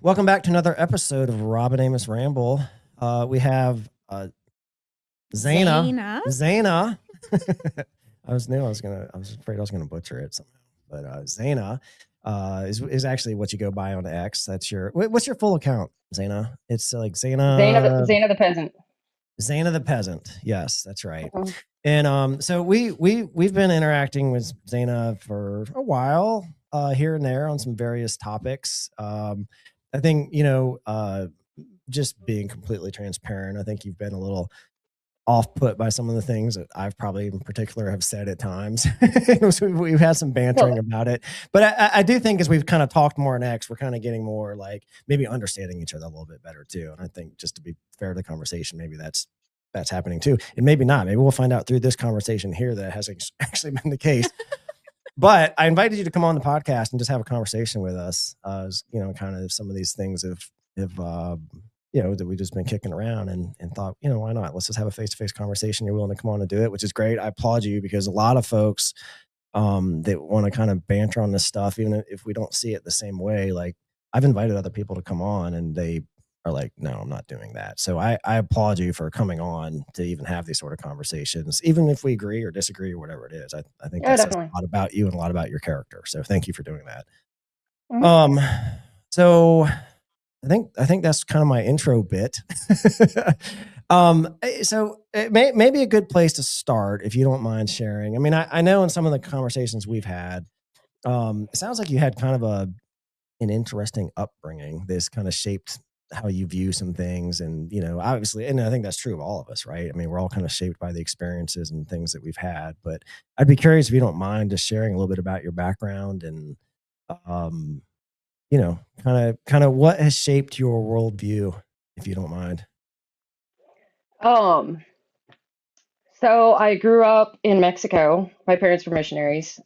Welcome back to another episode of Rob and Amos Ramble. We have Xana. Xana. Xana. I was afraid I was gonna butcher it somehow. But Xana is actually what you go by on X. What's your full account, Xana? It's like Xana the peasant. Xana the peasant. Yes, that's right. Mhm. And so we've been interacting with Xana for a while, here and there on some various topics. I think, just being completely transparent, I think you've been a little off put by some of the things that I've probably in particular have said at times. We've had some bantering about it, but I do think as we've kind of talked more in X, we're kind of getting more like maybe understanding each other a little bit better too. And I think just to be fair to the conversation, maybe that's happening too. And maybe not. Maybe we'll find out through this conversation here that has actually been the case. But I invited you to come on the podcast and just have a conversation with us. Kind of some of these things have that we've just been kicking around and thought, why not? Let's just have a face-to-face conversation. You're willing to come on and do it, which is great. I applaud you because a lot of folks that want to kind of banter on this stuff, even if we don't see it the same way, like I've invited other people to come on and they are like, no, I'm not doing that. So I applaud you for coming on to even have these sort of conversations, even if we agree or disagree or whatever it is. I think that says a lot about you and a lot about your character. So thank you for doing that. Mm-hmm. So I think that's kind of my intro bit. So it may be a good place to start if you don't mind sharing. I mean, I know in some of the conversations we've had, it sounds like you had kind of an interesting upbringing. This kind of shaped how you view some things, and obviously, and I think that's true of all of us, right? I mean, we're all kind of shaped by the experiences and things that we've had. But I'd be curious if you don't mind just sharing a little bit about your background and kind of what has shaped your worldview, if you don't mind. So I grew up in Mexico. My parents were missionaries.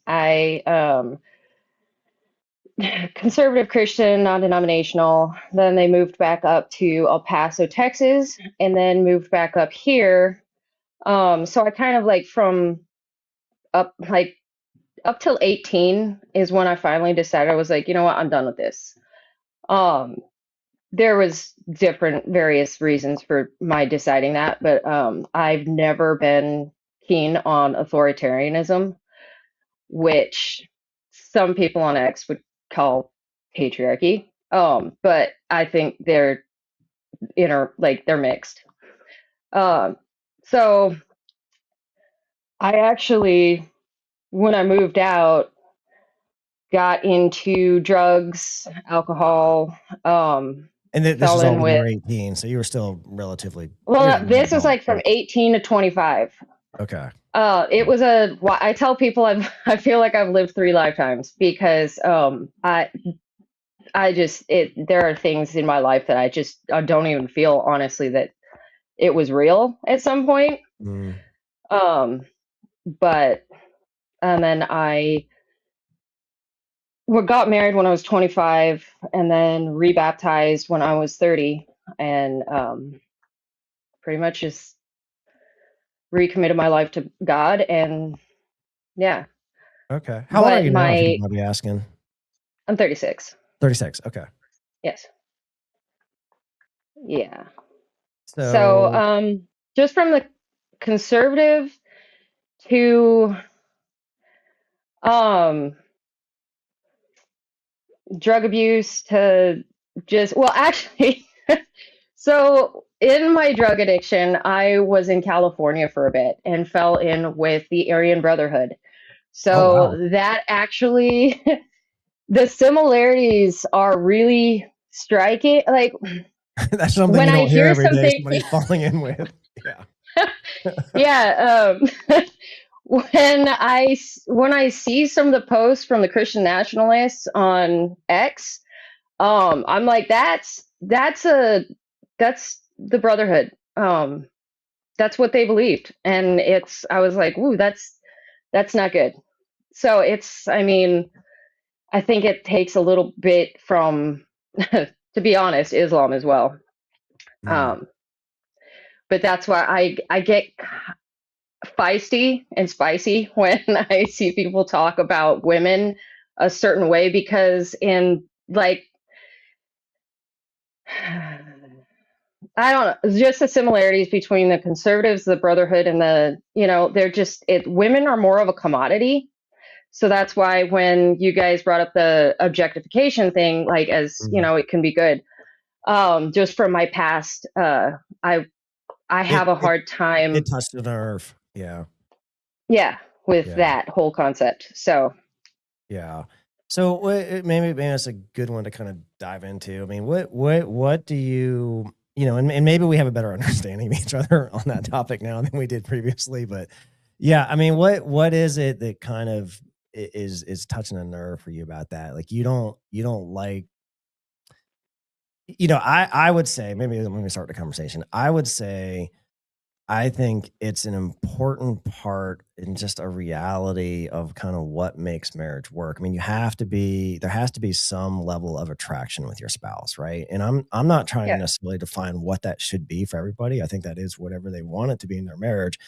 Conservative Christian, non-denominational. Then they moved back up to El Paso, Texas, and then moved back up here. So I kind of from up till 18 is when I finally decided I was like, you know what, I'm done with this. There was various reasons for my deciding that, but I've never been keen on authoritarianism, which some people on X would call patriarchy. But I think they're they're mixed. So I actually, when I moved out, got into drugs, alcohol. And this was all when you were 18, so you were still relatively. Well, this was from 18 to 25. Okay. It was I tell people I feel like I've lived 3 lifetimes because there are things in my life that I don't even feel honestly that it was real at some point. But and then I got married when I was 25 and then rebaptized when I was 30 and pretty much just recommitted my life to God and yeah. Okay. How old are you now, if you don't mind me asking? I'm 36. 36. Okay. Yes. Yeah. So just from the conservative to drug abuse to actually so in my drug addiction I was in California for a bit and fell in with the Aryan Brotherhood. So that actually the similarities are really striking. Like that's something when you don't hear every day, somebody falling in with. Yeah. Yeah. When I see some of the posts from the Christian nationalists on X, I'm like, that's the Brotherhood. That's what they believed, and I was like, ooh, that's not good. So I think it takes a little bit from, to be honest, Islam as well. But that's why I get feisty and spicy when I see people talk about women a certain way, because in I don't know, just the similarities between the conservatives, the brotherhood, and the, they're just, women are more of a commodity. So that's why when you guys brought up the objectification thing, like, as Mhm. it can be good. Just from my past, I have It a it hard time, it touched a nerve. Yeah. yeah, with Yeah. that whole concept. So, Yeah. So maybe that's a good one to kind of dive into. I mean, what do and maybe we have a better understanding of each other on that topic now than we did previously. But yeah, I mean, what is it that kind of is touching a nerve for you about that? Like you don't like, I would say, maybe let me start the conversation. I would say I think it's an important part in just a reality of kind of what makes marriage work. I mean, there has to be some level of attraction with your spouse, right? And I'm not trying to yeah, necessarily define what that should be for everybody. I think that is whatever they want it to be in their marriage,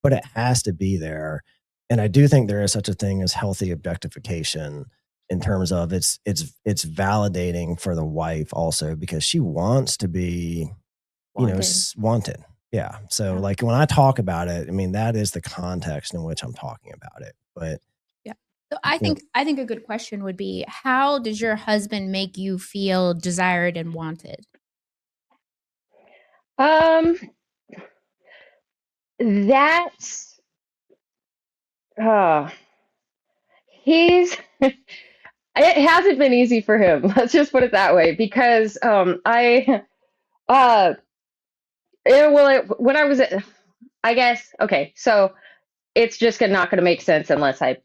but it has to be there. And I do think there is such a thing as healthy objectification in terms of it's validating for the wife also because she wants to be, Wanted. wanted. Yeah. So Yeah. like when I talk about it, I mean, that is the context in which I'm talking about it. But Yeah. So I you know, think a good question would be, how does your husband make you feel desired and wanted? um, that's, uh, he's, it hasn't been easy for him. Let's just put it that way, because, uh, when I was, I guess, okay, so it's just not going to make sense unless I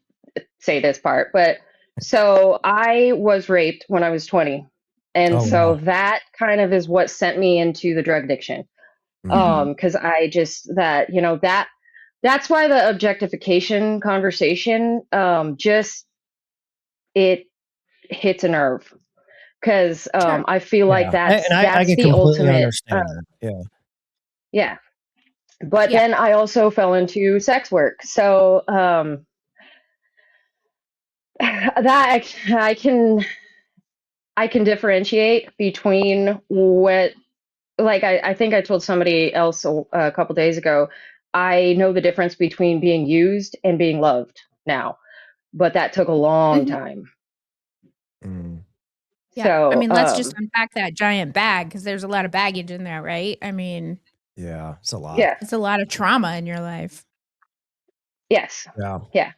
say this part. But so I was raped when I was 20. And oh so wow. that kind of is what sent me into the drug addiction. Mm, Mhm. Because I just, that's why the objectification conversation, just, it hits a nerve. Because Sure. I feel like yeah. And I that's can the completely ultimate, understand that. Yeah. yeah. But Yeah. then I also fell into sex work. So that I can differentiate between what, like, I think I told somebody else a couple days ago. I know the difference between being used and being loved now, but that took a long Mhm. time. Mm, Yeah. I So, mean, let's just unpack that giant bag because there's a lot of baggage in there, right? I mean, yeah. It's a lot. yeah, it's a lot of trauma in your life. yes, Yeah. yeah.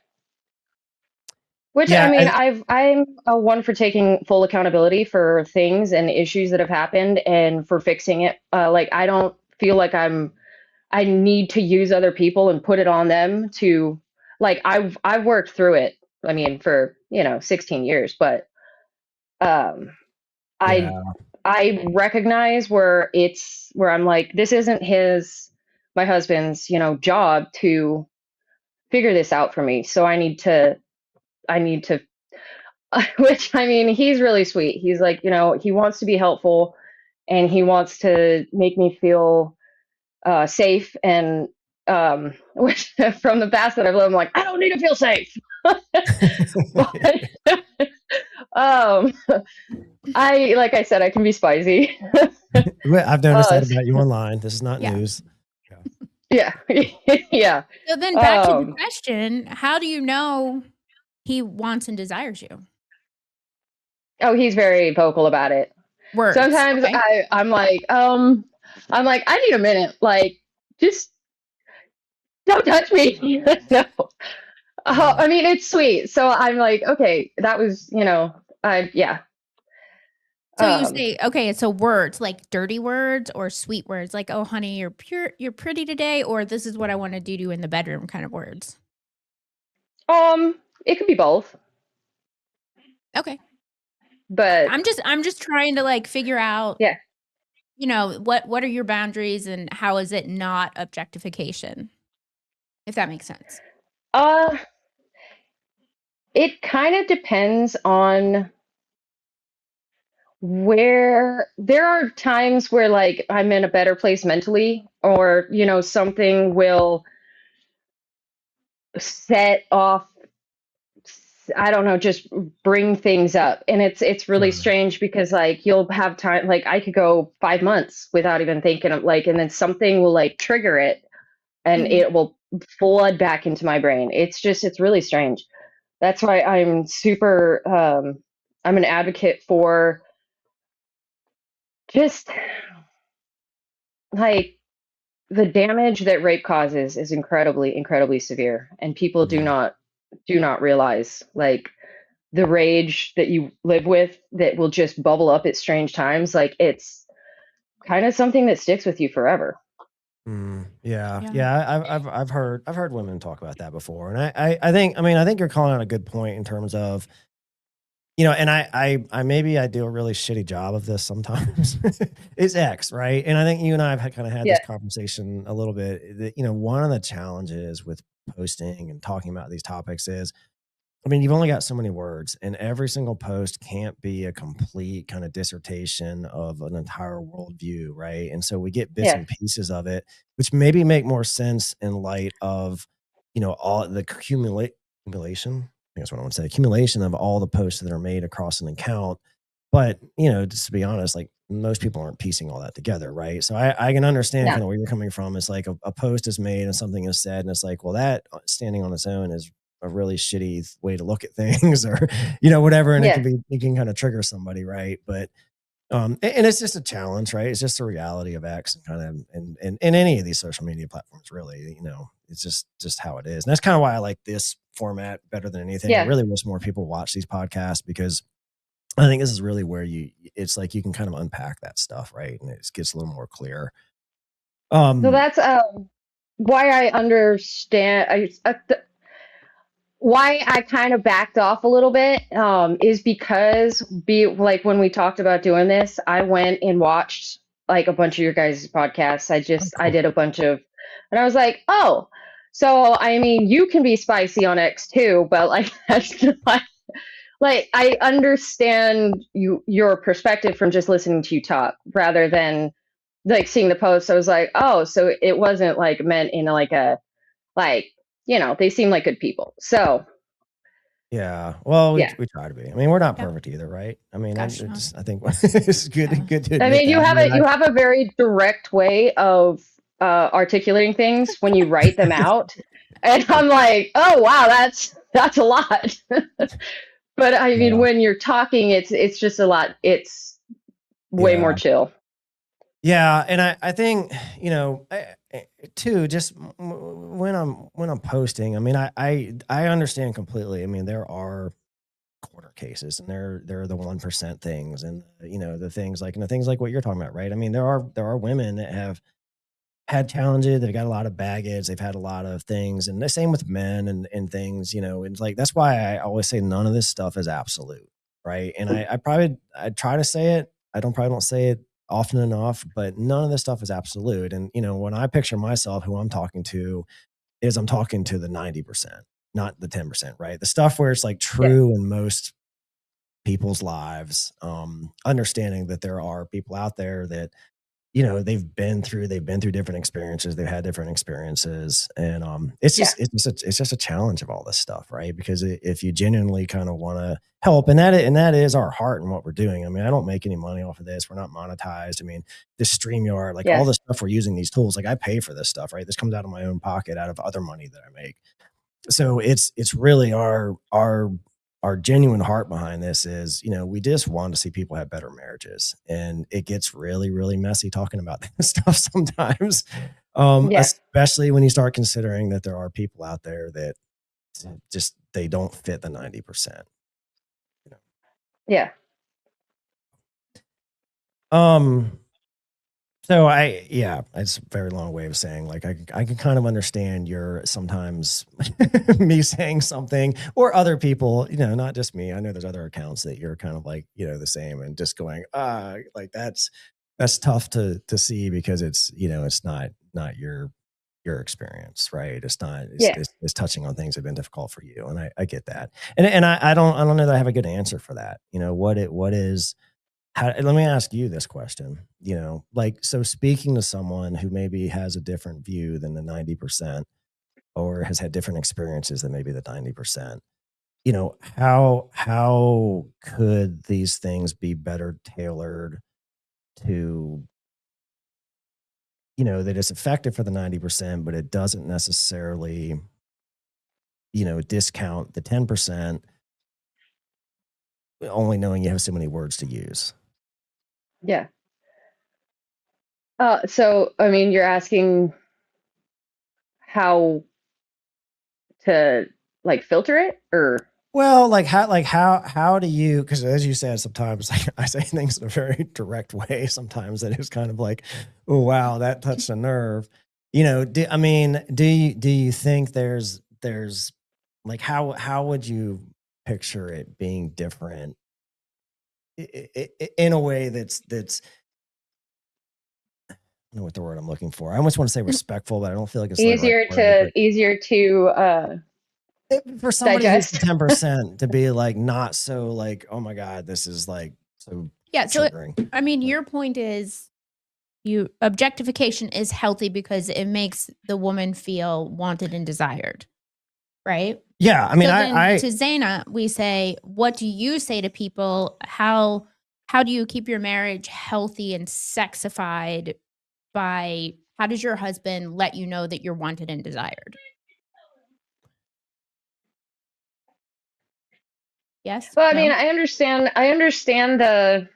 Which, I Yeah. mean, I'm a one for taking full accountability for things and issues that have happened and for fixing it. Like, I don't feel like I need to use other people and put it on them to, like, I've worked through it. I mean, for 16 years, but um, I Yeah. I recognize where I'm like, this isn't my husband's job to figure this out for me. So I need to which, I mean, he's really sweet. He's like, he wants to be helpful and he wants to make me feel safe, and which from the past that I've lived, I'm like, I don't need to feel safe. But um, like I said, I can be spicy. Well, I've noticed uh, that about you online. This is not Yeah. news. Yeah. yeah, yeah. So then back to the Um, question, how do you know he wants and desires you? oh, he's very vocal about it. Words. Sometimes Okay. I'm like, I need a minute. Like, just don't touch me. No. Yeah. I mean, it's sweet. So I'm like, okay, that was, yeah. So you Um, say, okay, so words like dirty words or sweet words, like, oh, honey, you're pretty today, or this is what I want to do to you in the bedroom kind of words. um, it could be both, Okay. but I'm just trying to like figure out, yeah. what are your boundaries and how is it not objectification? If that makes sense. Uh, it kind of depends on where. There are times where, like, I'm in a better place mentally, or, something will set off I don't know, just bring things up. And it's really Sure. strange because like you'll have time, like I could go 5 months without even thinking of like, and then something will like trigger it and Mhm. it will flood back into my brain. It's really strange. That's why I'm super, I'm an advocate for just like the damage that rape causes is incredibly, incredibly severe. And people Mhm. do not realize like the rage that you live with that will just bubble up at strange times. Like it's kind of something that sticks with you forever. Yeah, Yeah. yeah. I've heard women talk about that before, and I think, I mean, I think you're calling out a good point in terms of, and I maybe I do a really shitty job of this sometimes. It's X, right? And I think you and I have kind of had Yeah. this conversation a little bit. That, one of the challenges with posting and talking about these topics is, I mean, you've only got so many words, and every single post can't be a complete kind of dissertation of an entire worldview, right? And so we get bits Yeah. and pieces of it, which maybe make more sense in light of, all the accumulation. I guess what I want to say, accumulation of all the posts that are made across an account. But just to be honest, like most people aren't piecing all that together, right? So I can understand No. kind of where you're coming from. It's like a post is made and something is said, and it's like, well, that standing on its own is a really shitty way to look at things, or whatever, and Yeah. it can kind of trigger somebody, right? But and it's just a challenge, right? It's just the reality of X, and kind of in any of these social media platforms, really. It's just how it is. And that's kind of why I like this format better than anything. I Yeah. really wish more people watch these podcasts, because I think this is really where it's like you can kind of unpack that stuff, right? And it gets a little more clear. So um that's why I understand. Why I kind of backed off a little bit is because be like when we talked about doing this, I went and watched like a bunch of your guys' podcasts. oh, I cool. did a bunch of, and I was like, oh, so I mean, you can be spicy on X too, but like that's like I understand your perspective from just listening to you talk rather than like seeing the post. I was like, oh, so it wasn't like meant in like a like they seem like good people. So Yeah. Well, we yeah. we try to be. I mean, we're not Yeah. perfect either, right? I mean, Gotcha. I think it's Yeah. good to I admit mean, that. I mean, you have a very direct way of articulating things when you write them out, and I'm like, oh wow, that's a lot. But I mean, yeah. when you're talking, it's just a lot. It's way more Yeah. chill. Yeah, and I think, too, just when I'm posting, I mean, I understand completely. I mean, there are corner cases, and there are the 1% things, and the things like, and the things like what you're talking about, right? I mean, there are women that have had challenges, they've got a lot of baggage, they've had a lot of things, and the same with men and things, it's like that's why I always say none of this stuff is absolute, right? And I try to say it. I don't say it often enough, but none of this stuff is absolute. And when I picture myself, who I'm talking to is I'm talking to the 90%, not the 10%, right? The stuff where it's like Yeah, true in most people's lives, understanding that there are people out there that they've been through different experiences, they've had different experiences, and it's yeah, just it's just a challenge of all this stuff, right? Because if you genuinely kind of want to help, and that is our heart and what we're doing. I mean, I don't make any money off of this, we're not monetized. I mean, this StreamYard, like all yeah, the stuff we're using, these tools, like I pay for this stuff, right? This comes out of my own pocket, out of other money that I make. So it's really our genuine heart behind this is, we just want to see people have better marriages, and it gets really, really messy talking about this stuff sometimes. yeah, Especially when you start considering that there are people out there that just, they don't fit the 90%. You yeah, Um, So yeah, it's a very long way of saying, like, I can kind of understand your sometimes me saying something, or other people, not just me. I know there's other accounts that you're kind of like, the same, and just going, like that's tough to see, because it's not your experience, right? It's not, yeah, it's touching on things that have been difficult for you. And I get that. And I don't know that I have a good answer for that. What is, let me ask you this question, like, so speaking to someone who maybe has a different view than the 90%, or has had different experiences than maybe the 90%, how could these things be better tailored to, that it's effective for the 90%, but it doesn't necessarily, discount the 10%, only knowing you have so many words to use. Yeah. So I mean, you're asking how to like filter it, or Well, how do you, because as you said, sometimes I say things in a very direct way sometimes that it's kind of like, oh wow, that touched a nerve. Do you think there's like how would you picture it being different in a way that's I don't know what the word I'm looking for. I almost want to say respectful, but I don't feel like it's the right word. easier to For somebody who's digest? 10% to be like not so like, oh my God, this is like so Yeah. So, triggering. I mean, your point is objectification is healthy because it makes the woman feel wanted and desired, right? Yeah. I mean, So then to Xana, we say, what do you say to people? How do you keep your marriage healthy and sexified by how does your husband let you know that you're wanted and desired? Yes? Well, I No? mean, I understand the,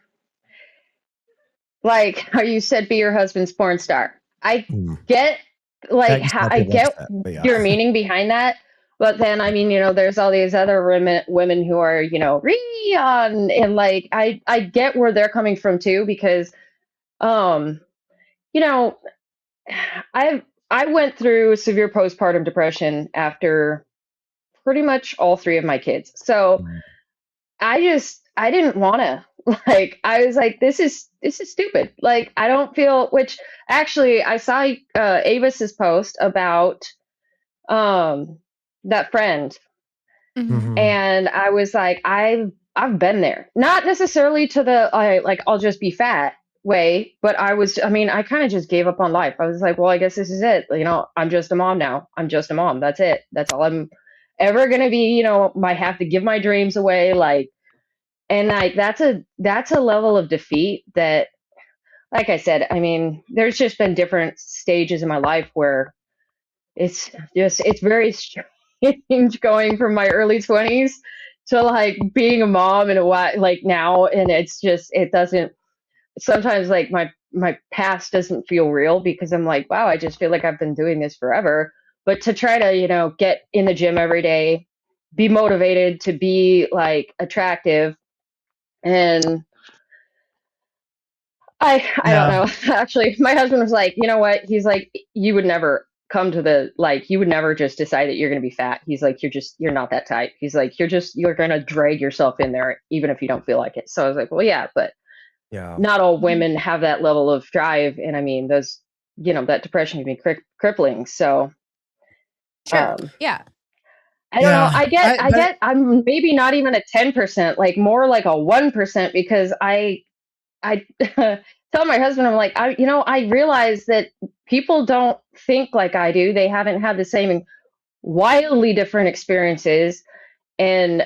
like how you said, be your husband's porn star. I get like how I get your meaning behind that. But then, I mean, there's all these other women who are, and like, I get where they're coming from too, because, you know, I went through severe postpartum depression after pretty much all three of my kids. So I didn't want to, like, I was like, this is stupid. Like, I don't feel, which actually I saw Avis's post about that friend. And I was like, I've been there. Not necessarily to the like I'll just be fat way, but I mean, I kind of just gave up on life. I was like, well, I guess this is it. I'm just a mom now. I'm just a mom. That's it. That's all I'm ever gonna be, might have to give my dreams away. Like, and like that's a level of defeat that, like I said, I mean, there's just been different stages in my life where it's very strange going from my early 20s to like being a mom and like now, and it's just, it doesn't, sometimes like my past doesn't feel real because I'm like, wow, I just feel like I've been doing this forever. But to try to, get in the gym every day, be motivated to be like attractive, and I don't know. Actually, my husband was like, you know what? He's like, you would never come to the, like, you would never just decide that you're going to be fat. He's like, you're not that type. He's like, you're going to drag yourself in there even if you don't feel like it. So I was like, well, yeah, but not all women have that level of drive. And I mean, those, that depression can be crippling. So, yeah. I don't know. I get, I'm maybe not even a 10%, like more like a 1%, because I tell my husband, I'm like, I realize that people don't think like I do. They haven't had the same wildly different experiences, and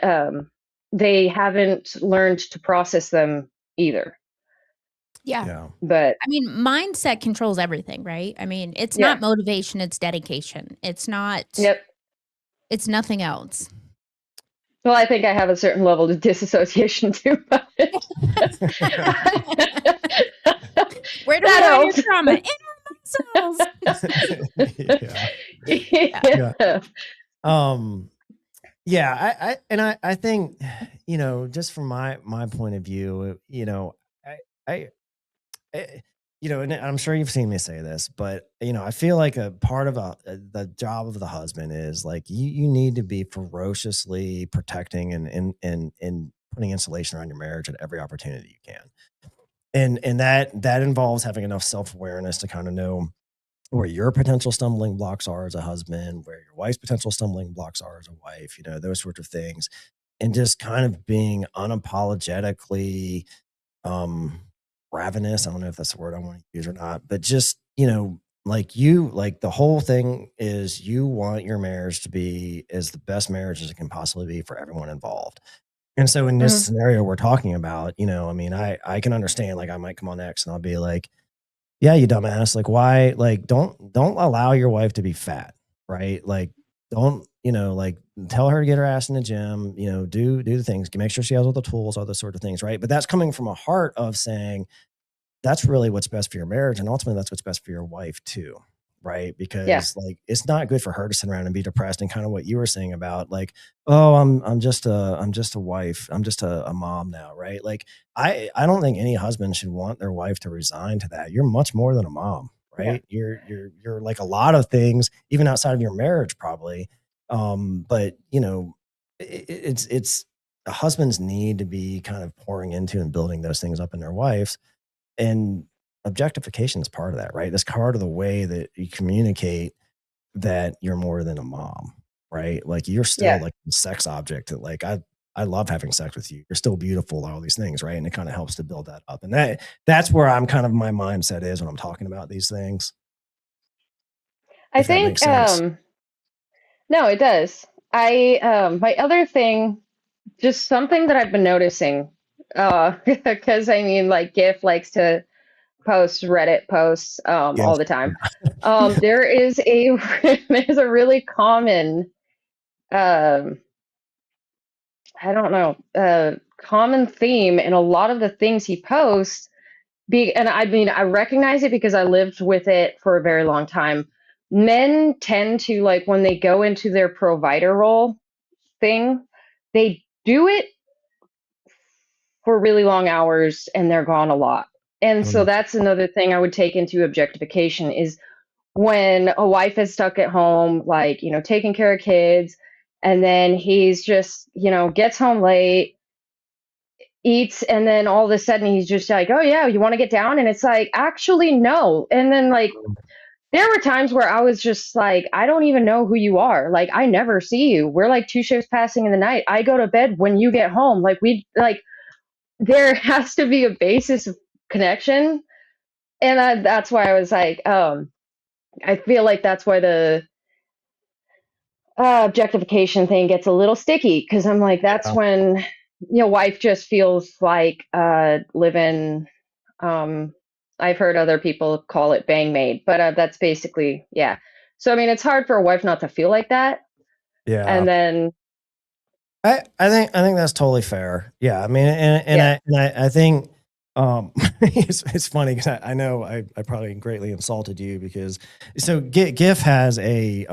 they haven't learned to process them either. Yeah. But I mean, mindset controls everything, right? I mean, it's not motivation, it's dedication. It's not, it's nothing else. Well, I think I have a certain level of disassociation too. Where do we learn your trauma? In our muscles. I think, just from my point of view, and I'm sure you've seen me say this, but I feel like a part of the job of the husband is like you need to be ferociously protecting and putting insulation around your marriage at every opportunity you can, and that involves having enough self-awareness to kind of know where your potential stumbling blocks are as a husband, where your wife's potential stumbling blocks are as a wife, those sorts of things, and just kind of being unapologetically ravenous. I don't know if that's the word I want to use or not, but just, like the whole thing is you want your marriage to be as the best marriage as it can possibly be for everyone involved. And so in this Mhm. scenario we're talking about, I mean, I can understand, like I might come on X and I'll be like, yeah, you dumbass. Like, why? Like, don't allow your wife to be fat, right? Like, don't like tell her to get her ass in the gym. Do the things. Make sure she has all the tools, all those sort of things, right? But that's coming from a heart of saying that's really what's best for your marriage, and ultimately that's what's best for your wife too, right? Yeah. Because like it's not good for her to sit around and be depressed, and kind of what you were saying about like, oh, I'm just a wife, I'm just a mom now, right? Like I don't think any husband should want their wife to resign to that. You're much more than a mom, Yeah. right? You're like a lot of things, even outside of your marriage, probably. But it's husbands need to be kind of pouring into and building those things up in their wives, and objectification is part of that, right? That's part of the way that you communicate that you're more than a mom, right? Like you're still Yeah. like a sex object that like I love having sex with you. You're still beautiful, all these things, right? And it kind of helps to build that up. And that's where I'm kind of my mindset is when I'm talking about these things, I if that think makes sense. no, it does. My other thing, just something that I've been noticing, because I mean, like GIF likes to post Reddit posts Yes. all the time. There is a there's a really common um I don't know, common theme in a lot of the things he posts. And I mean, I recognize it because I lived with it for a very long time. Men tend to, like, when they go into their provider role thing, they do it for really long hours and they're gone a lot. And so Mm, that's another thing I would take into objectification is when a wife is stuck at home, like, taking care of kids, and then he's just, gets home late, eats, and then all of a sudden he's just like, oh yeah, you want to get down? And it's like, actually, no. And then, like, there were times where I was just like, I don't even know who you are. Like, I never see you. We're like two shifts passing in the night. I go to bed when you get home. There has to be a basis of connection. And that's why I was like, I feel like that's why the objectification thing gets a little sticky, because I'm like, that's yeah. when, wife just feels like living. Um, I've heard other people call it bang maid, but that's basically, yeah. So I mean, it's hard for a wife not to feel like that. Yeah. And then, I think that's totally fair. Yeah, I mean, and yeah, I think it's funny because I know I probably greatly insulted you because so GIF has a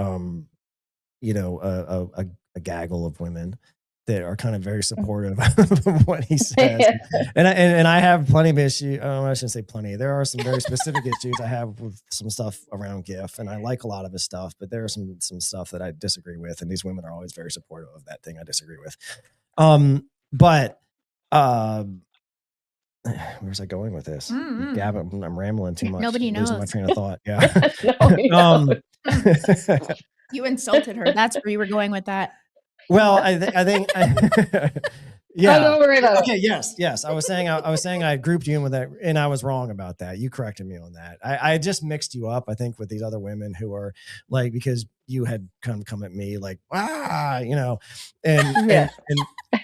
gaggle of women that are kind of very supportive of what he says, yeah, and I have plenty of issues. I shouldn't say plenty. There are some very specific issues I have with some stuff around GIF, and I like a lot of his stuff, but there are some stuff that I disagree with, and these women are always very supportive of that thing I disagree with. But where was I going with this? Mm-hmm. I'm rambling too much, Nobody losing my knows. train of thought. Yeah. nobody knows. You insulted her. That's where you were going with that. Well, I think, Oh, yeah. don't worry about Okay. it. Yes. I was saying I grouped you in with that, and I was wrong about that. You corrected me on that. I just mixed you up, I think, with these other women who are like, because you had come at me like, and Yeah,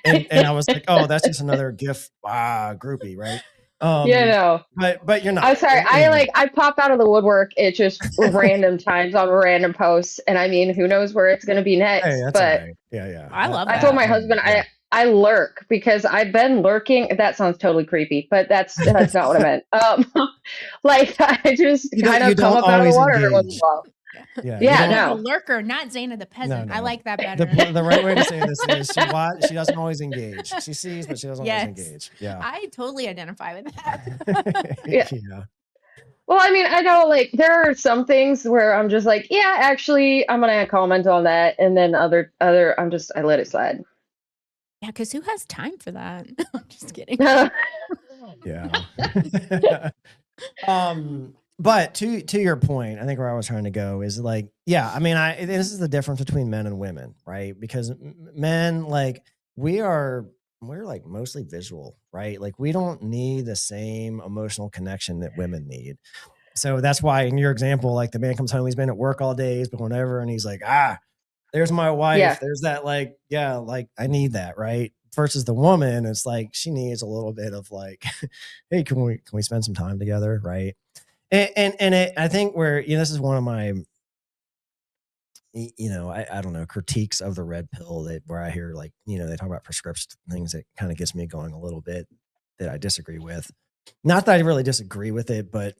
and I was like, oh, that's just another GIF groupie, right? yeah, no. But you're I'm not. sorry. I pop out of the woodwork at just random times on random posts, and I mean, who knows where it's going to be Hey, next? that's all But right. Yeah. I love I told that. my husband Yeah. I lurk because I've been lurking. That sounds totally creepy, but that's not what I meant. Like, I just kind You of come don't up out of the always water every once in engage. a while. Yeah, you Yeah, don't. Xana the no. lurker, not Xana the peasant. I No. like that better. The right way to say this is she doesn't always engage. She sees, but she doesn't always Yes. engage. Yeah. I totally identify with that. Yeah. Yeah. Well, I mean, I know, like, there are some things where I'm just like, yeah, actually, I'm gonna comment on that, and then other, I let it slide. Yeah, because who has time for that? I'm just kidding. Yeah. But to your point, I think where I was trying to go is like, yeah, I mean, this is the difference between men and women, right? Because men, like, we're like mostly visual, right? Like we don't need the same emotional connection that women need. So that's why in your example, like the man comes home, he's been at work all day, he's been whatever, and he's like, there's my wife. Yeah. There's that, like, yeah, like I need that, right? Versus the woman, it's like she needs a little bit of like, hey, can we spend some time together, right? I think where, this is one of my, I don't know, critiques of the red pill, that where I hear like, they talk about prescription things that kind of gets me going a little bit, that I disagree with. Not that I really disagree with it, but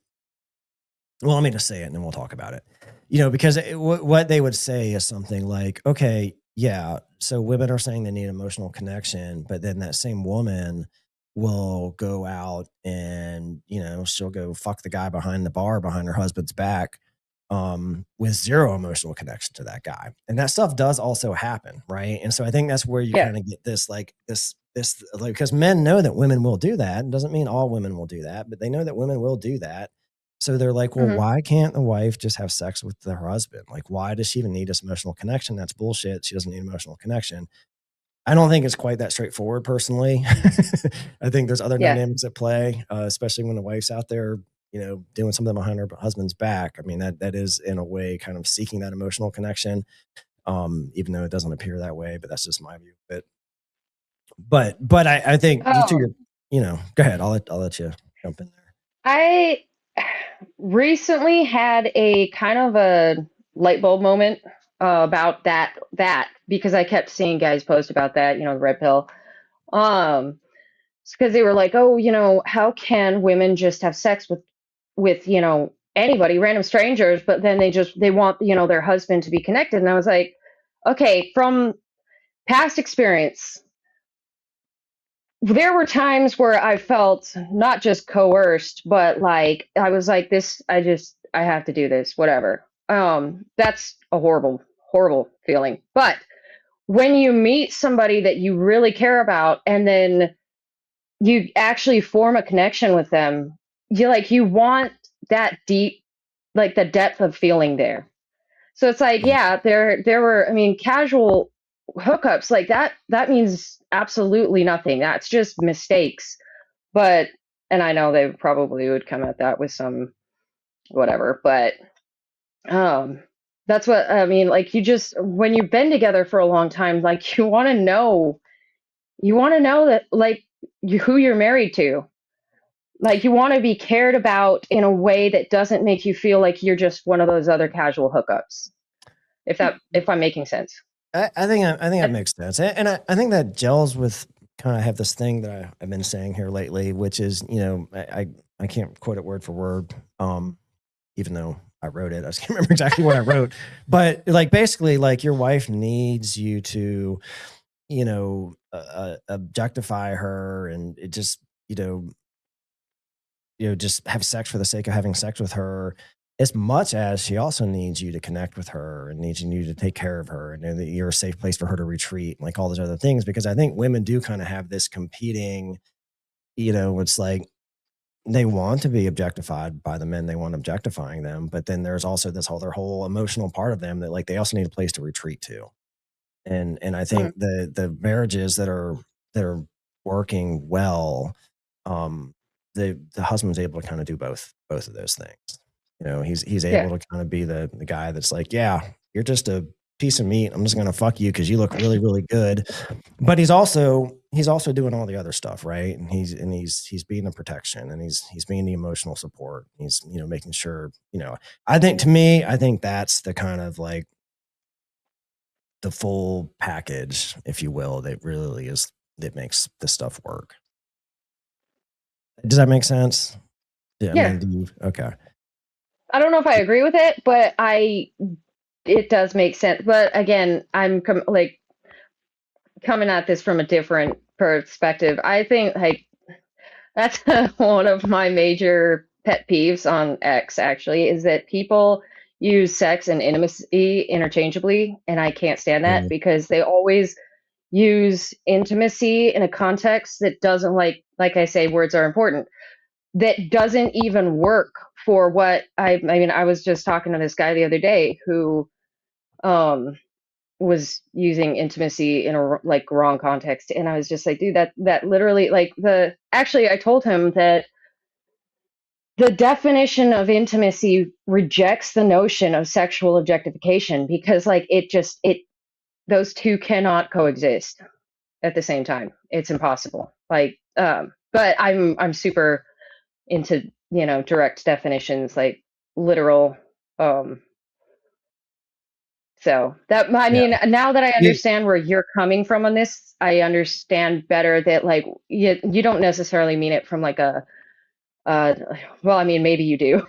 well, let me just say it and then we'll talk about it. Because what they would say is something like, okay, yeah, so women are saying they need emotional connection, but then that same woman will go out and, she'll go fuck the guy behind the bar behind her husband's back, with zero emotional connection to that guy. And that stuff does also happen, right? And so I think that's where you Yeah. kind of get this, like, this, like, because men know that women will do that. It doesn't mean all women will do that, but they know that women will do that. So they're like, well, Mhm. why can't the wife just have sex with her husband? Like, why does she even need this emotional connection? That's bullshit. She doesn't need emotional connection. I don't think it's quite that straightforward, personally. I think there's other Yeah. dynamics at play, especially when the wife's out there, doing something behind her husband's back. I mean, that is in a way kind of seeking that emotional connection, even though it doesn't appear that way. But that's just my view of it. But I think you two, go ahead. I'll let you jump in there. I recently had a kind of a light bulb moment about that because I kept seeing guys post about that, the red pill. Because they were like, oh, how can women just have sex with anybody, random strangers, but then they want their husband to be connected. And I was like, okay, from past experience, there were times where I felt not just coerced, but like I was like, I have to do this, whatever. That's a horrible, horrible feeling. But when you meet somebody that you really care about and then you actually form a connection with them, you want that deep, like the depth of feeling there. So it's like, yeah, there were, I mean, casual hookups like that means absolutely nothing. That's just mistakes. But, and I know they probably would come at that with some whatever, but that's what I mean. Like, when you've been together for a long time, like you want to know that, like, who you're married to. Like, you want to be cared about in a way that doesn't make you feel like you're just one of those other casual hookups. If I'm making sense. I think that makes sense, and I think that gels with kind of have this thing that I've been saying here lately, which is, I can't quote it word for word, even though I wrote it. I just can't remember exactly what I wrote, but like basically, like your wife needs you to, objectify her, and it just, just have sex for the sake of having sex with her, as much as she also needs you to connect with her and needs you to take care of her and know that you're a safe place for her to retreat, and like all those other things. Because I think women do kind of have this competing, it's like they want to be objectified by the men they want objectifying them. But then there's also their whole emotional part of them that, like, they also need a place to retreat to. And I think the marriages that are working well, the husband's able to kind of do both of those things. He's able to kind of be the guy that's like, yeah, you're just a piece of meat. I'm just gonna fuck you because you look really, really good. But he's also doing all the other stuff, right? And he's being the protection, and he's being the emotional support. He's making sure, I think that's the kind of like the full package, if you will, that really is that makes this stuff work. Does that make sense? Yeah. Yeah. I mean, okay. I don't know if I agree with it, but it does make sense. But again, I'm coming at this from a different perspective. I think like that's one of my major pet peeves on X, actually, is that people use sex and intimacy interchangeably, and I can't stand that because they always use intimacy in a context that doesn't, like I say, words are important, that doesn't even work for what I mean. I was just talking to this guy the other day who was using intimacy in a like wrong context, and I was just like, dude, that literally, like, actually I told him that the definition of intimacy rejects the notion of sexual objectification, because like those two cannot coexist at the same time. It's impossible. Like, but I'm super into, direct definitions, like literal. So that, I mean, now that I understand where you're coming from on this, I understand better that like you don't necessarily mean it from like a well, I mean, maybe you do.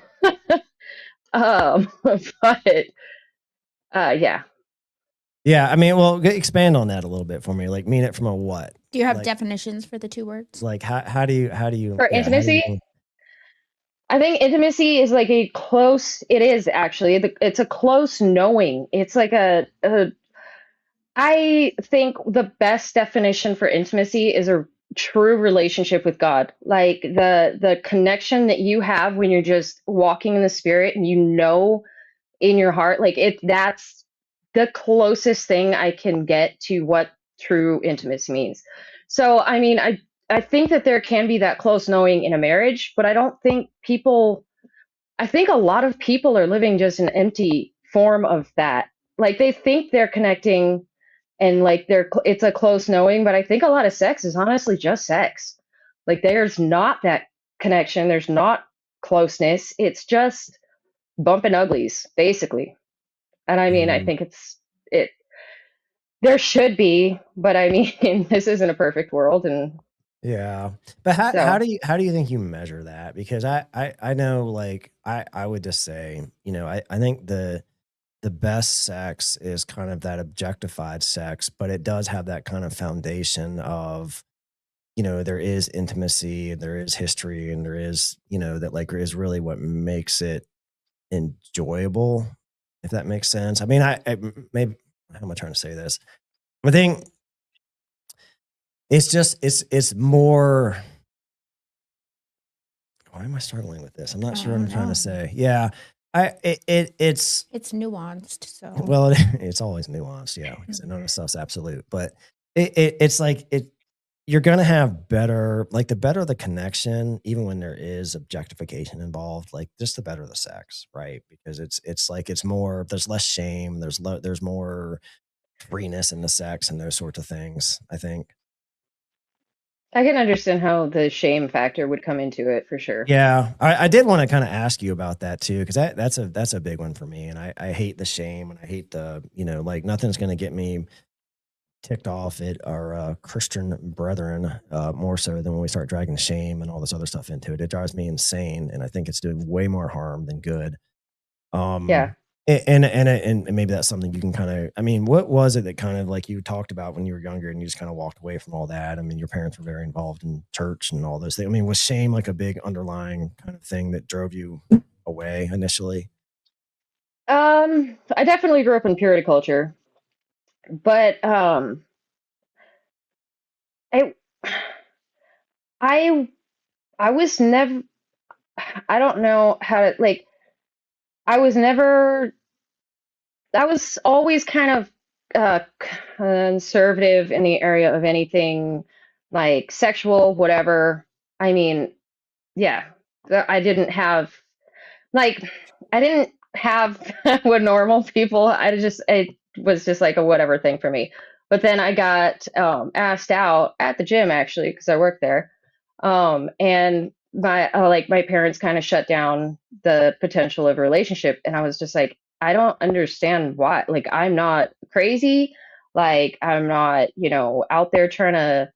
But yeah. Yeah, I mean, well, expand on that a little bit for me. Like, mean it from a what? Do you have Like, definitions for the two words? Like, how do you For intimacy? I think intimacy is like it is actually, it's a close knowing. It's like I think the best definition for intimacy is a true relationship with God. Like the connection that you have when you're just walking in the spirit and in your heart, like that's the closest thing I can get to what true intimacy means. So, I mean, I think that there can be that close knowing in a marriage, but I don't think I think a lot of people are living just an empty form of that. Like they think they're connecting and like it's a close knowing, but I think a lot of sex is honestly just sex. Like there's not that connection, there's not closeness. It's just bumping uglies, basically. And I mean, I think there should be, but I mean, this isn't a perfect world, and yeah. But how do you think you measure that? Because I know, like, I would just say, I think the best sex is kind of that objectified sex, but it does have that kind of foundation of, there is intimacy, and there is history, and there is, that like is really what makes it enjoyable, if that makes sense. I mean, I maybe, how am I trying to say this? I think it's just it's more. Why am I struggling with this? I'm not sure what I'm trying to say. Yeah, it's nuanced. So well, it's always nuanced. Yeah, because none of stuff's absolute, but it's like you're gonna have better, like the better the connection, even when there is objectification involved, like just the better the sex, right? Because it's like it's more, there's less shame, there's more freeness in the sex and those sorts of things, I think. I can understand how the shame factor would come into it for sure. Yeah, I did want to kind of ask you about that too, because that's a big one for me, and I hate the shame, and I hate the, like nothing's gonna get me ticked off at our Christian brethren more so than when we start dragging shame and all this other stuff into it. It drives me insane, and I think it's doing way more harm than good. Yeah. And maybe that's something you can kind of, I mean, what was it that kind of like you talked about when you were younger and you just kind of walked away from all that? I mean, your parents were very involved in church and all those things. I mean, was shame like a big underlying kind of thing that drove you away initially? I definitely grew up in purity culture, but I was never, I don't know how to, like, I was always kind of conservative in the area of anything like sexual, whatever. I mean, yeah, I didn't have, like, I didn't have what normal people, it was just like a whatever thing for me. But then I got asked out at the gym, actually, because I worked there. And my parents kind of shut down the potential of a relationship, and I was just like, I don't understand why. Like, I'm not crazy, like I'm not, out there trying to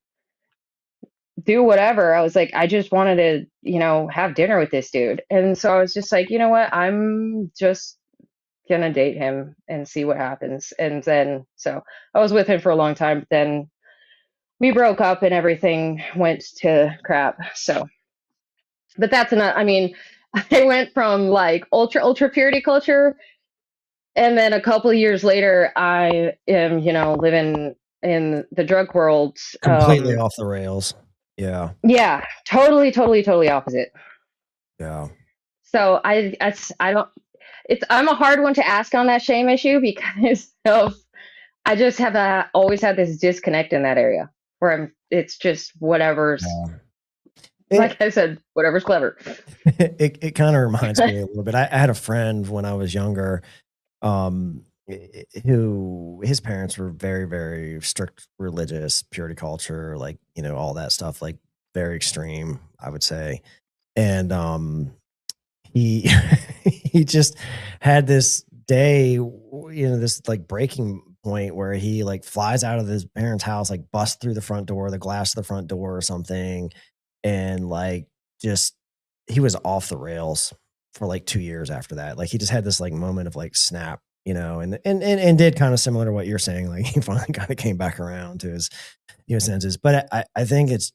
do whatever. I was like, I just wanted to, have dinner with this dude. And so I was just like, you know what, I'm just gonna date him and see what happens. And then so I was with him for a long time, but then we broke up and everything went to crap. So, but that's not, I mean, I went from like ultra purity culture, and then a couple of years later, I am, living in the drug world. Completely off the rails. Yeah. Yeah, totally opposite. Yeah. So I'm a hard one to ask on that shame issue, because I just have always had this disconnect in that area where it's just whatever's Like I said, whatever's clever. It kind of reminds me a little bit. I had a friend when I was younger, who his parents were very, very strict religious, purity culture, like, all that stuff, like very extreme, I would say. And he he just had this day, this like breaking point where he like flies out of his parents' house, like busts through the front door, the glass of the front door or something, and like just he was off the rails for like 2 years after that. Like he just had this like moment of like snap, and did kind of similar to what you're saying. Like he finally kind of came back around to his senses. But I think it's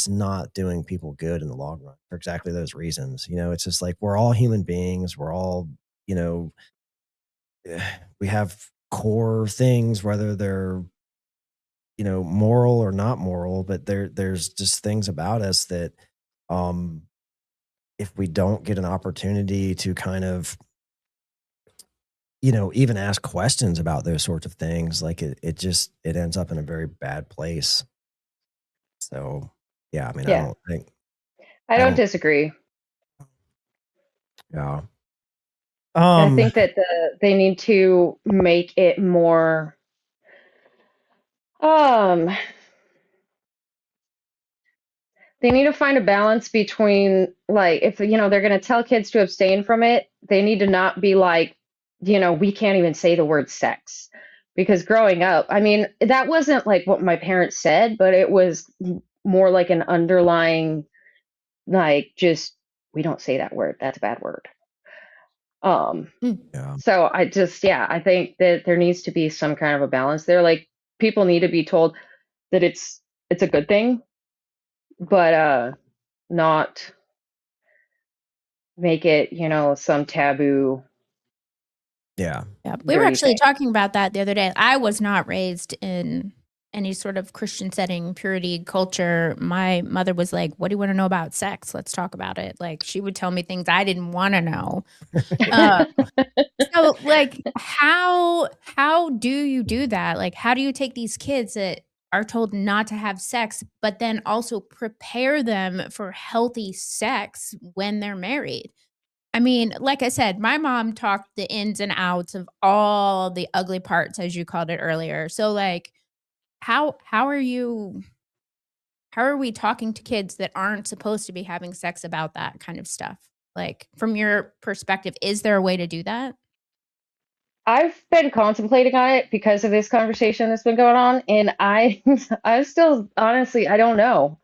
not doing people good in the long run for exactly those reasons. It's just like we're all human beings. We're all, we have core things, whether they're moral or not moral, but there's just things about us that if we don't get an opportunity to kind of even ask questions about those sorts of things, like it ends up in a very bad place. So yeah, I mean, Yeah. I I don't don't disagree. yeah. I think that they need to make it more they need to find a balance between, like, if they're going to tell kids to abstain from it, they need to not be like, we can't even say the word sex. Because growing up, I mean, that wasn't like what my parents said, but it was more like an underlying, like, just we don't say that word. That's a bad word. Yeah. So I think that there needs to be some kind of a balance there. Like, people need to be told that it's a good thing, but not make it, some taboo. Yeah. We were actually talking about that the other day. I was not raised in any sort of Christian setting, purity culture. My mother was like, "What do you want to know about sex? Let's talk about it." Like, she would tell me things I didn't want to know. So like, how do you do that? Like, how do you take these kids that are told not to have sex, but then also prepare them for healthy sex when they're married? I mean, like I said, my mom talked the ins and outs of all the ugly parts, as you called it earlier. So like, how are we talking to kids that aren't supposed to be having sex about that kind of stuff? Like, from your perspective, is there a way to do that? I've been contemplating on it because of this conversation that's been going on, and I still honestly I don't know.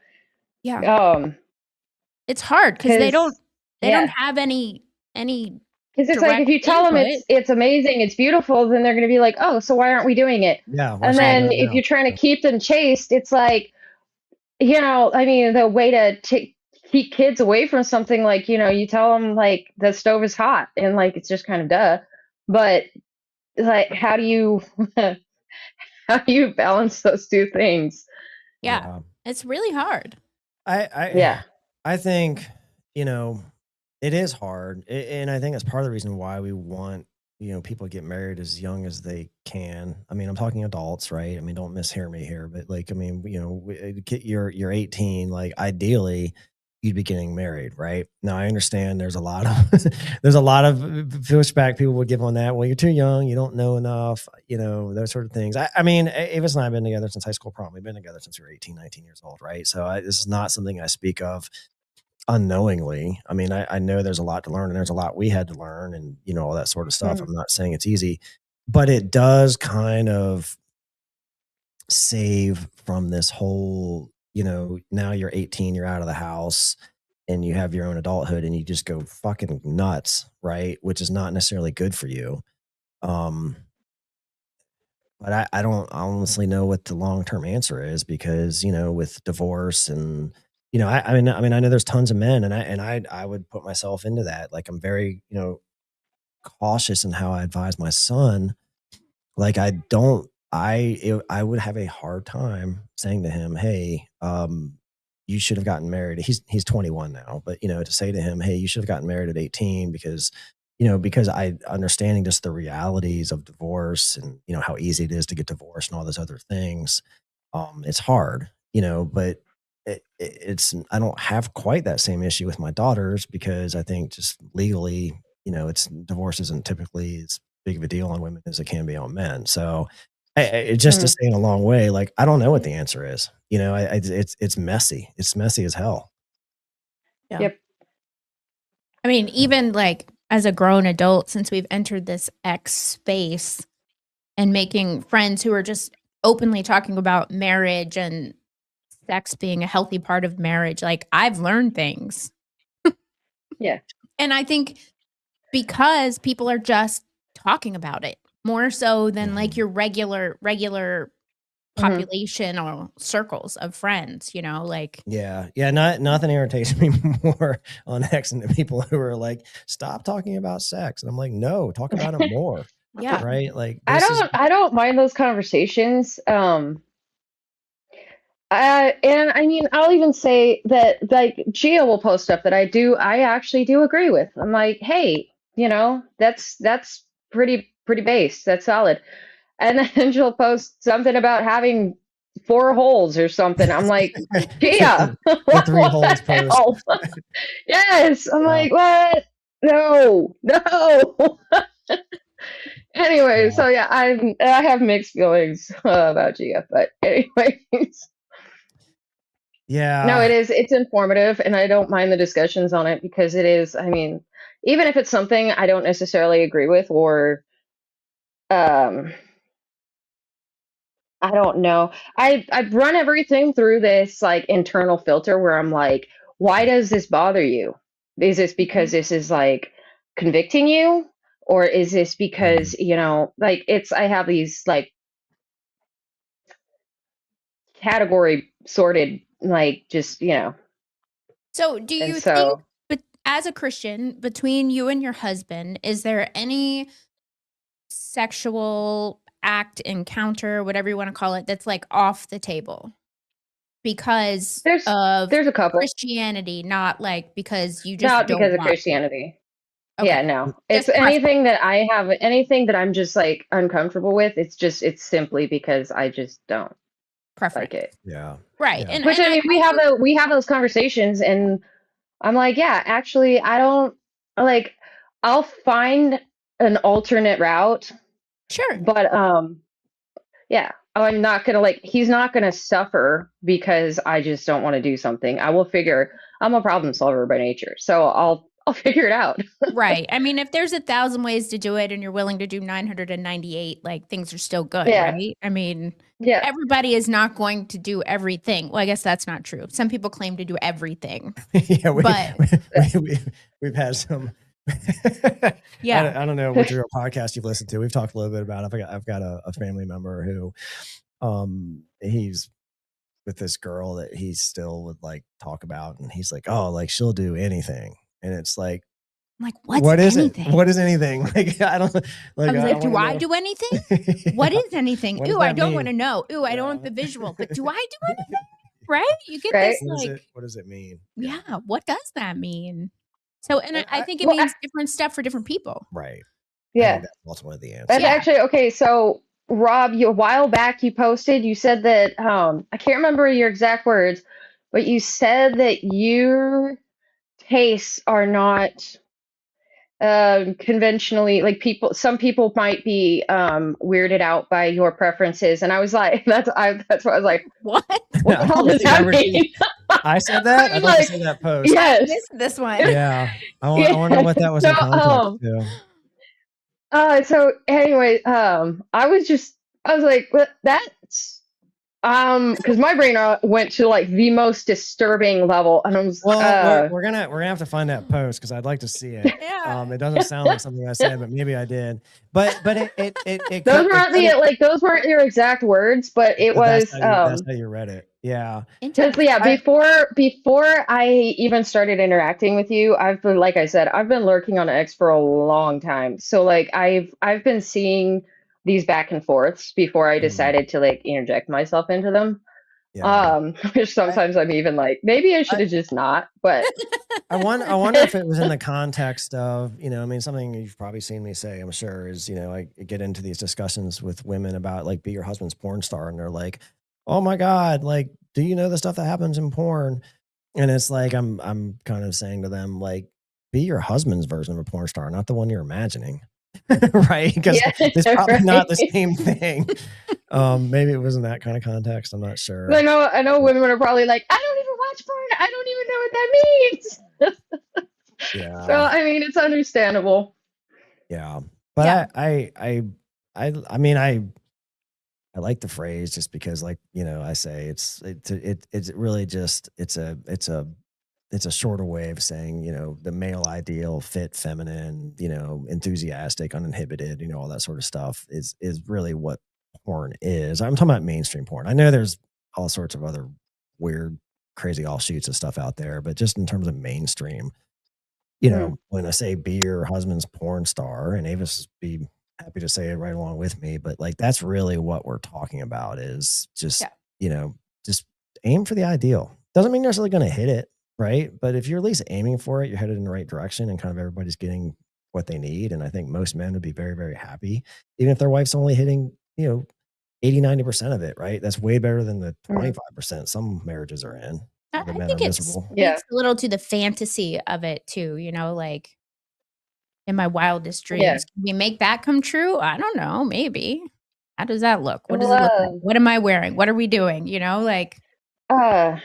Yeah. It's hard because they don't have any because it's like if you tell them it's amazing, it's beautiful, then they're going to be like, oh, so why aren't we doing it? Yeah. And then if you're trying to keep them chaste, it's like, I mean, the way to keep kids away from something, like, you tell them like the stove is hot, and like it's just kind of duh. But like, how do you balance those two things? Yeah. It's really hard. I think, it is hard. And I think that's part of the reason why we want, people to get married as young as they can. I mean, I'm talking adults, right? I mean, don't mishear me here, but like, I mean, you're 18, like ideally you'd be getting married, right? Now I understand there's a lot of pushback people would give on that. Well, you're too young, you don't know enough, those sort of things. I mean, Avis and I have been together since high school prom. We've been together since we were 18, 19 years old, right? So this is not something I speak of unknowingly. I mean, I know there's a lot to learn, and there's a lot we had to learn, and all that sort of stuff. I'm not saying it's easy, but it does kind of save from this whole, now you're 18, you're out of the house and you have your own adulthood and you just go fucking nuts, right? Which is not necessarily good for you. But I don't honestly know what the long-term answer is, because, with divorce and, I mean, I know there's tons of men, and I would put myself into that. Like, I'm very, cautious in how I advise my son. Like, I would have a hard time saying to him, "Hey, you should have gotten married." He's 21 now, but to say to him, "Hey, you should have gotten married at 18," because I understanding just the realities of divorce and how easy it is to get divorced and all those other things. It's hard, but it's I don't have quite that same issue with my daughters because I think just legally, it's divorce isn't typically as big of a deal on women as it can be on men. So just to Mhm. say in a long way, like I don't know what the answer is. It's messy. It's messy as hell. Yeah. Yep. I mean, even like as a grown adult, since we've entered this X space and making friends who are just openly talking about marriage and sex being a healthy part of marriage, like I've learned things. Yeah. And I think because people are just talking about it more so than like your regular Mhm. population or circles of friends, like Yeah. Nothing irritates me more on X than the people who are like, stop talking about sex. And I'm like, no, talk about it more. yeah. Right. Like I don't mind those conversations. And I mean, I'll even say that like Gia will post stuff that I actually do agree with. I'm like, hey, that's pretty base. That's solid. And then she'll post something about having 4 holes or something. I'm like, Gia, the 3 what holes the post. hell? Yes. I'm Yeah. like, what? No. Anyway, Yeah. so yeah, I have mixed feelings about Gia, but anyways. No, Yeah. it's informative and I don't mind the discussions on it because it is, I mean, even if it's something I don't necessarily agree with or um I don't know. I've run everything through this like internal filter where I'm like, why does this bother you? Is this because this is like convicting you? Or is this because, like I have these like category sorted, like just, So, do and you think, so but as a Christian, between you and your husband, is there any sexual act, encounter, whatever you want to call it, that's like off the table because there's of there's a couple, Christianity, not like because you just not don't because of want to? Christianity. Yeah, Okay. no. It's Just preference. anything that I'm just like uncomfortable with, it's simply because I just don't like Preference. it. Yeah. Right. Yeah. And Which I I mean, we have those conversations and I'm like, yeah, actually I don't like I'll find an alternate route, sure. but yeah, I'm not gonna like he's not gonna suffer because I just don't want to do something. I'm a problem solver by nature. So I'll figure it out. Right. I mean, if there's 1,000 ways to do it and you're willing to do 998, like things are still good, Yeah. right? I mean, Yeah. everybody is not going to do everything. Well, I guess that's not true. Some people claim to do everything. Yeah. But We've had some. yeah. I don't know which real podcast you've listened to. We've talked a little bit about it. I've got a family member who he's with this girl that he still would like talk about, and he's like, oh, like she'll do anything. And it's like, I'm like, what's what is anything? it? What is anything? Like, I don't like. I was like, do I know. do anything? What Yeah. is anything? What does Ooh, I that don't mean? want to know. Ooh, I don't Yeah. want the visual. But do I do anything? Right? You get Right. this What does it mean? yeah, what does that mean? So, and And I think it Well, means different stuff for different people. right. I yeah. think that's ultimately the answer. That's Yeah. actually okay. So, Rob, a while back you said that I can't remember your exact words, but you said that your tastes are not conventionally like some people might be weirded out by your preferences, and I was like, that's why I was like, What? what the hell does that mean? I said that. I I'd mean, like to like, see that post. I yes. missed this one. Yeah, I want to know what that was in So, context too. so anyway, I was like, what that's because my brain went to like the most disturbing level, and I was Well, we're gonna have to find that post because I'd like to see it. Yeah. It doesn't sound like something I said, but maybe I did. But it those weren't your exact words, but it was that's how you read it. Yeah. because yeah, before I even started interacting with you, like I said, I've been lurking on X for a long time. So like I've been seeing these back and forths before I decided to like interject myself into them. Yeah. Which sometimes I'm even like, maybe I should have just not, but I wonder if it was in the context of, I mean, something you've probably seen me say, I'm sure, is, I get into these discussions with women about like be your husband's porn star, and they're like, oh my God, like do you know the stuff that happens in porn? And it's like I'm kind of saying to them, like, be your husband's version of a porn star, not the one you're imagining. Right? Because Yeah, it's probably not the right. same thing. Maybe it was in that kind of context. I'm not sure. I know women are probably like, I don't even watch porn. I don't even know what that means. So Yeah. I mean, it's understandable. Yeah. But Yeah. I mean, I like the phrase just because, like, I say it's really just it's a shorter way of saying, the male ideal, fit, feminine, enthusiastic, uninhibited, all that sort of stuff is really what porn is. I'm talking about mainstream porn. I know there's all sorts of other weird, crazy offshoots of stuff out there, but just in terms of mainstream, Mm. when I say be your husband's porn star, and Avis be happy to say it right along with me, but like that's really what we're talking about is just, Yeah. just aim for the ideal. Doesn't mean you're necessarily going to hit it, right? But if you're at least aiming for it, you're headed in the right direction and kind of everybody's getting what they need. And I think most men would be very, very happy, even if their wife's only hitting, 80, 90% of it, right? That's way better than the Mm. 25% some marriages are in. I The I men are think it miserable. Yeah. speaks a little to the fantasy of it too, like in my wildest Yeah. dreams. Can we make that come true? I don't know, maybe. How does that look? What does Well, it look like? What am I wearing? What are we doing? Like the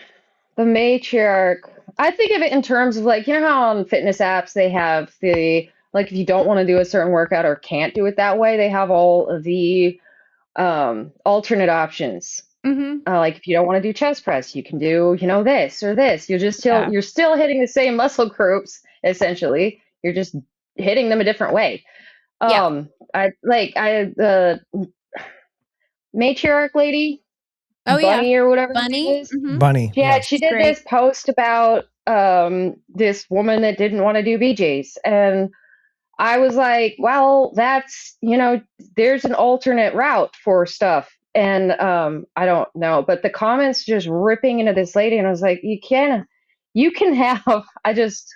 matriarch, I think of it in terms of like, how on fitness apps they have the, like, if you don't want to do a certain workout or can't do it that way, they have all of the alternate options. mhm. Like if you don't want to do chest press, you can do, this or this. Yeah. You're still hitting the same muscle groups essentially. You're just hitting them a different way. Yeah. The matriarch lady, Oh yeah. Bunny or whatever her name Bunny. is. Mhm. Bunny, Yeah, yes. she She's did great. this post about this woman that didn't want to do BJ's, and I was like, well, that's, there's an alternate route for stuff. And I don't know, but the comments just ripping into this lady, and I was like, you can have, I just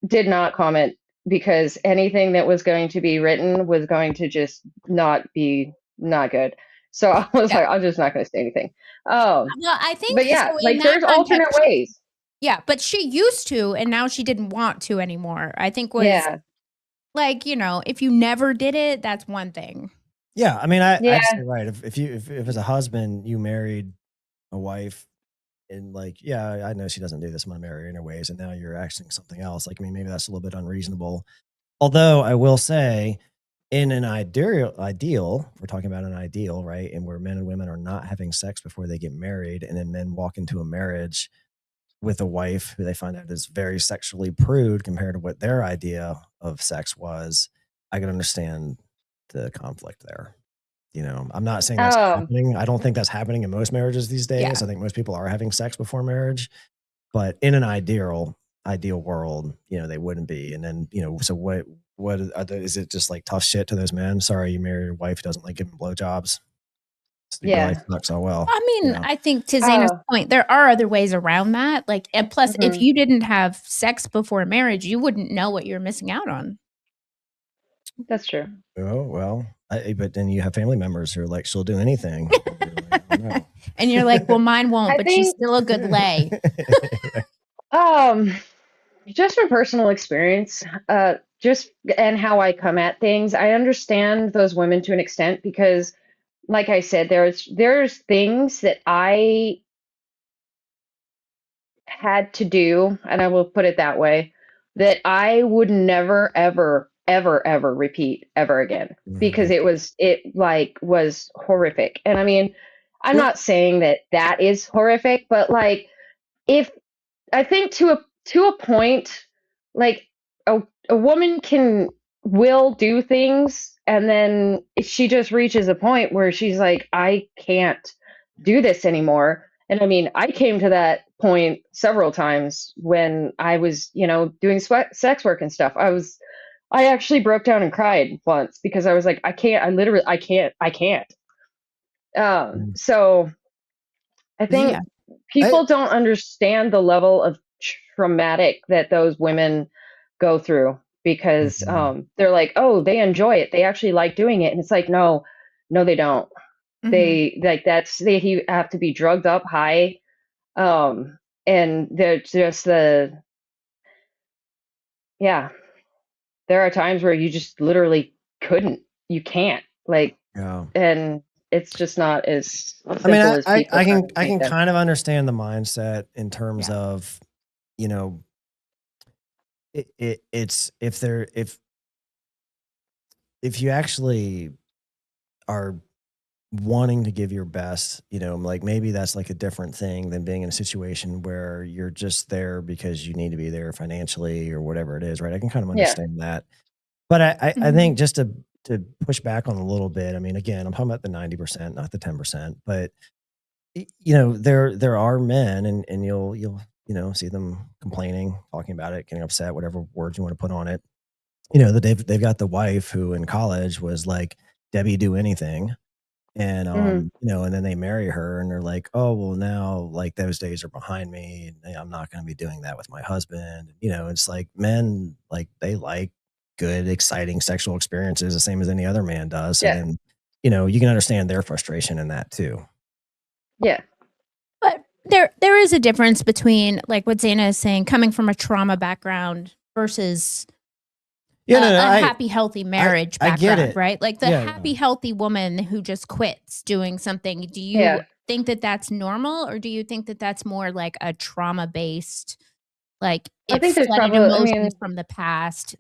did not comment because anything that was going to be written was going to just not good. So I was Yeah. like, I'm just not going to say anything. Well, I think But yeah, so in like that there's alternate context. ways. Yeah, but she used to and now she didn't want to anymore. I think was Yeah. like, if you never did it, that's one thing. Yeah, I mean, I'd Yeah. say right. If as a husband you married a wife and like, yeah, I know she doesn't do this, I'm gonna marry her anyways, and now you're acting something else. Like, I mean, maybe that's a little bit unreasonable. Although I will say, in an ideal, we're talking about an ideal, right? And where men and women are not having sex before they get married, and then men walk into a marriage with a wife who they find out is very sexually prude compared to what their idea of sex was. I can understand the conflict there. I'm not saying that's Um, happening. I don't think that's happening in most marriages these days. Yeah. I think most people are having sex before marriage, but in an ideal world, they wouldn't be. And then, so what is it just like tough shit to those men? Sorry, you married your wife who doesn't like giving blowjobs. Your yeah. life sucks. Oh well. I mean, Yeah. I think to Xana's point, there are other ways around that. Like, and plus, if Mhm. you didn't have sex before marriage, you wouldn't know what you're missing out on. That's true. Oh well, but then you have family members who are like, she'll do anything. You're like, I don't know. And you're like, well, mine won't, I but she's think still a good lay. just from personal experience, just and how I come at things, I understand those women to an extent because, like I said, there's things that I had to do, and I will put it that way, that I would never, ever, ever, ever repeat ever again because it was horrific. And I mean, I'm Well, not saying that is horrific, but like if I think to a point, like a woman will do things, and then she just reaches a point where she's like, I can't do this anymore. And I mean, I came to that point several times when I was, doing sex work and stuff. I actually broke down and cried once because I was like, I can't. I literally, I can't. So I think Yeah. people don't understand the level of traumatic that those women go through because Mhm. they're like, oh, they enjoy it. They actually like doing it. And it's like, no, they don't. They like he have to be drugged up high, and they're just yeah. There are times where you just literally you can't like, Yeah. and it's just not as I mean, simple as I people can trying to I make can that. kind of understand the mindset in terms of, you know, it's if you actually are wanting to give your best, you know, like maybe that's like a different thing than being in a situation where you're just there because you need to be there financially or whatever it is, right? I can kind of Yeah. understand that. But I Mhm. think just to push back on a little bit, I mean, again, I'm talking about the 90%, not the 10%, but you know, there are men and you'll, you know, see them complaining, talking about it, getting upset, whatever words you want to put on it. You know, that they've got the wife who in college was like, Debbie do anything. And Mhm. you know, and then they marry her and they're like, oh well, now like those days are behind me and I'm not going to be doing that with my husband. You know, it's like men, like they like good, exciting sexual experiences the same as any other man does. So Yeah. then, you know, you can understand their frustration in that too. Yeah. But there is a difference between like what Xana is saying, coming from a trauma background versus Yeah, no, a happy, healthy marriage I get background, it. right? Like the Yeah, happy, healthy woman who just quits doing something. Do you Yeah. think that that's normal, or do you think that that's more like a trauma based, like I it think there's flooded probably, I mean, emotions from the past?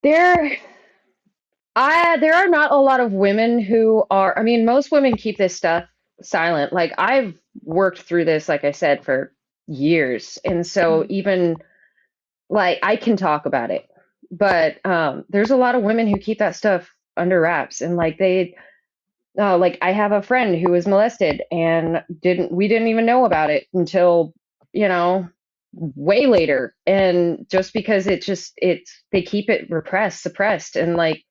there there are not a lot of women who are, I mean, most women keep this stuff silent. Like I've worked through this, like I said, for years. And so Mhm. even like I can talk about it, but there's a lot of women who keep that stuff under wraps, and like like I have a friend who was molested and we didn't even know about it until, you know, way later. And just because they keep it suppressed, and like,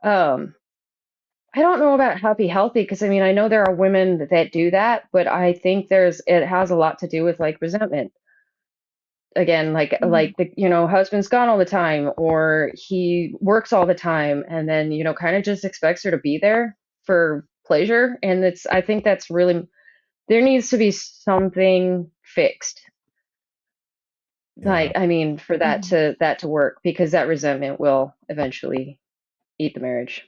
um, I don't know about happy healthy, because I mean, I know there are women that do that, but I think it has a lot to do with like resentment. Again, Mhm. like the, you know, husband's gone all the time or he works all the time, and then, you know, kind of just expects her to be there for pleasure. And I think that's really, there needs to be something fixed. yeah. Like, I mean, for Mhm. that to work, because that resentment will eventually eat the marriage.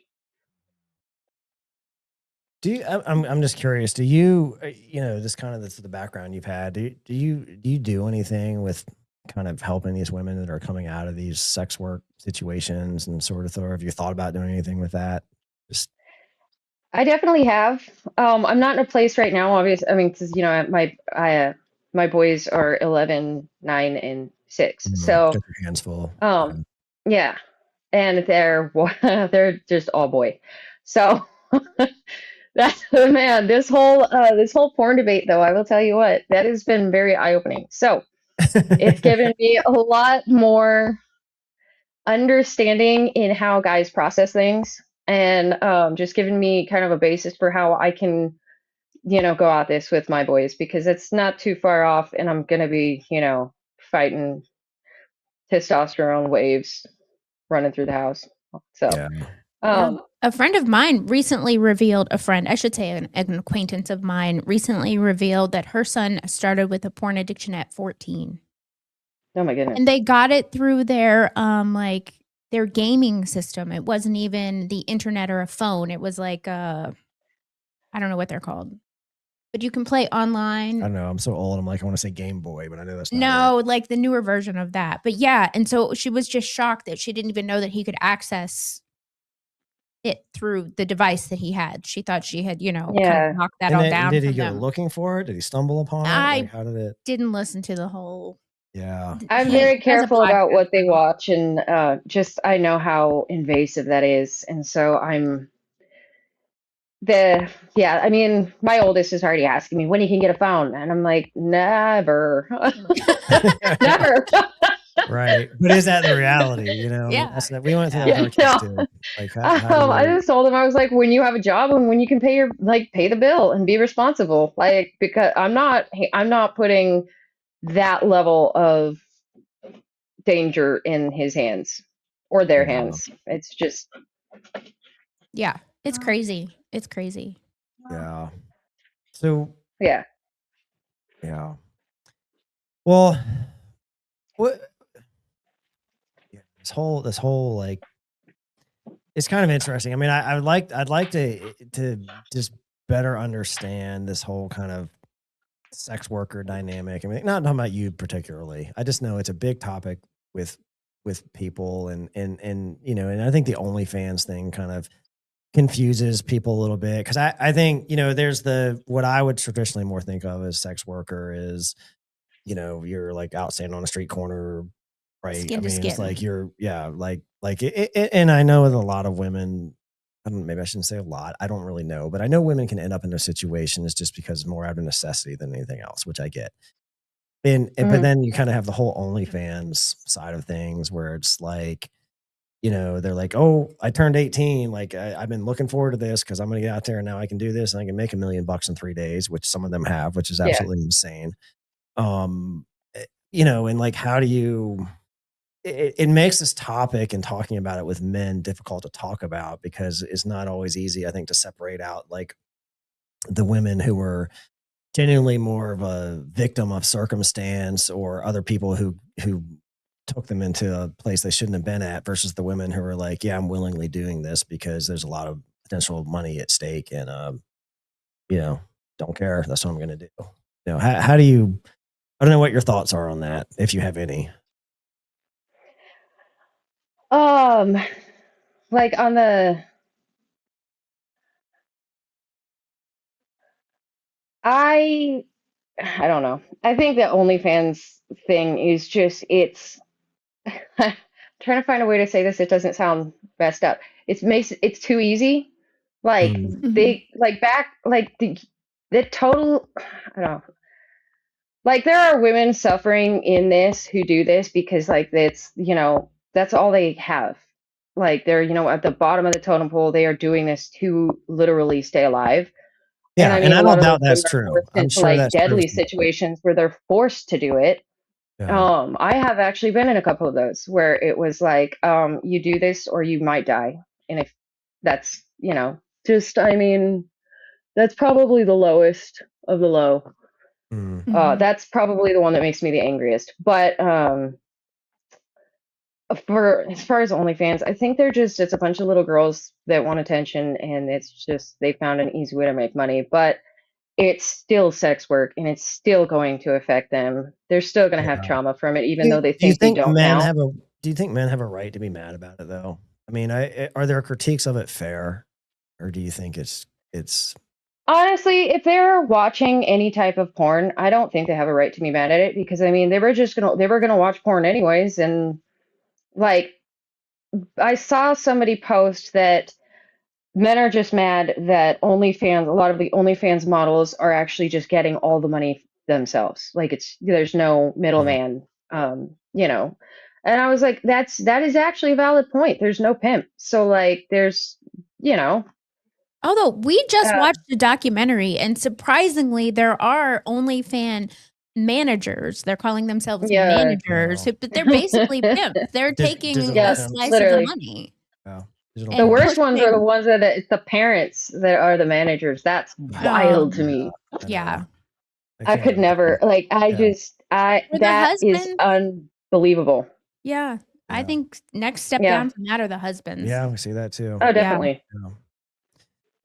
Do you? I'm just curious. Do you? You know, this kind of this is the background you've had. Do you do anything with kind of helping these women that are coming out of these sex work situations and sort of? Or have you thought about doing anything with that? Just I definitely have. I'm not in a place right now, obviously. I mean, 'cause, you know, my boys are 11, 9, and 6. So, get your hands full. um, yeah, and they're just all boy. So that's, man, this whole porn debate, though, I will tell you what, that has been very eye-opening. So it's given me a lot more understanding in how guys process things, and just given me kind of a basis for how I can, you know, go at this with my boys, because it's not too far off, and I'm gonna be, you know, fighting testosterone waves running through the house. So, Yeah. Yeah. um, A friend of mine recently revealed, a friend, I should say an acquaintance of mine recently revealed that her son started with a porn addiction at 14. oh my And goodness. they got it through their like their gaming system. It wasn't even the internet or a phone. It was like I don't know what they're called. But you can play I online. don't know. I'm so old. I'm like, I want to say Game Boy, but I know that's not it. No, like the newer version of that. But yeah, and so she was just shocked that she didn't even know that he could access it through the device that he had. She thought she had, you know, kind of Yeah. knocked that And all then down did he from go them. looking for it? Did he stumble upon it? Like, I how did it? didn't listen to the whole Yeah. I'm he very has a careful about podcast what they about it. watch, and just I know how invasive that is, and so yeah. I mean, my oldest is already asking me when he can get a phone, and I'm like, never, never. Right. But is that the reality? You know, Yeah. that's we went through that with Yeah. Yeah, our kids no. too. Like how do I you? just told him, I was like, when you have a job and when you can pay the bill and be responsible, like, because I'm not putting that level of danger in his hands or their Yeah. hands. It's just, Yeah. It's crazy. It's crazy. Yeah. So Yeah. yeah. Well, what? Yeah, this whole like, it's kind of interesting. I mean, I'd like to just better understand this whole kind of sex worker dynamic. I mean, not talking about you particularly. I just know it's a big topic with people, and you know, and I think the OnlyFans thing kind of confuses people a little bit, because I think, you know, there's what I would traditionally more think of as sex worker is, you know, you're like out standing on a street corner, right? Skin I to mean, it's skin. like you're, yeah, like and I know that a lot of women, I don't, maybe I shouldn't say a lot, I don't really know, but I know women can end up in those situations just because more out of necessity than anything else, which I get. But then you kind of have the whole OnlyFans side of things where it's like, you know, they're like, oh, I turned 18. Like I've been looking forward to this because I'm going to get out there and now I can do this and I can make $1 million in 3 days, which some of them have, which is Yeah. absolutely insane. You know, and like, how do you, it makes this topic and talking about it with men difficult to talk about, because it's not always easy, I think, to separate out like the women who were genuinely more of a victim of circumstance or other people who took them into a place they shouldn't have been at, versus the women who were like, yeah, I'm willingly doing this because there's a lot of potential money at stake, and you know, don't care, that's what I'm going to do. You know, how do you, I don't know what your thoughts are on that, if you have any. Like on the, I don't know. I think the OnlyFans thing is just, it's trying to find a way to say this. It doesn't sound messed up. It's too easy. Like they like back like the total. I don't know. Like there are women suffering in this who do this because like it's, you know, that's all they have. Like they're, you know, at the bottom of the totem pole. They are doing this to literally stay alive. And Yeah, I and mean, I a lot don't of those doubt that's women are true. forced I'm into sure like that's true. deadly situations where they're forced to do it. Yeah. I have actually been in a couple of those where it was like, you do this or you might die. And if that's, you know, just, I mean, that's probably the lowest of the low. That's probably the one that makes me the angriest. But for as far as OnlyFans, I think it's a bunch of little girls that want attention, and it's just they found an easy way to make money. But it's still sex work, and it's still going to affect them. They're still going to have trauma from it, even though they Do you think they think don't men now. do you think men have a right to be mad about it though? I mean, are there critiques of it fair, or do you think it's Honestly, if they're watching any type of porn, I don't think they have a right to be mad at it, because I mean they were gonna watch porn anyways. And like I saw somebody post that men are just mad that a lot of the OnlyFans models are actually just getting all the money themselves. Like there's no middleman, you know. And I was like, that is actually a valid point. There's no pimp. So like there's, you know. Although we just watched a documentary, and surprisingly, there are OnlyFans managers. They're calling themselves managers, but they're basically pimps. They're taking a slice literally of the money. Yeah. The worst ones are the ones that it's the parents that are the managers. That's wild to me. Yeah. I could never, like, that is unbelievable. Yeah. I think next step down from that are the husbands. Yeah, we see that too. Oh, definitely.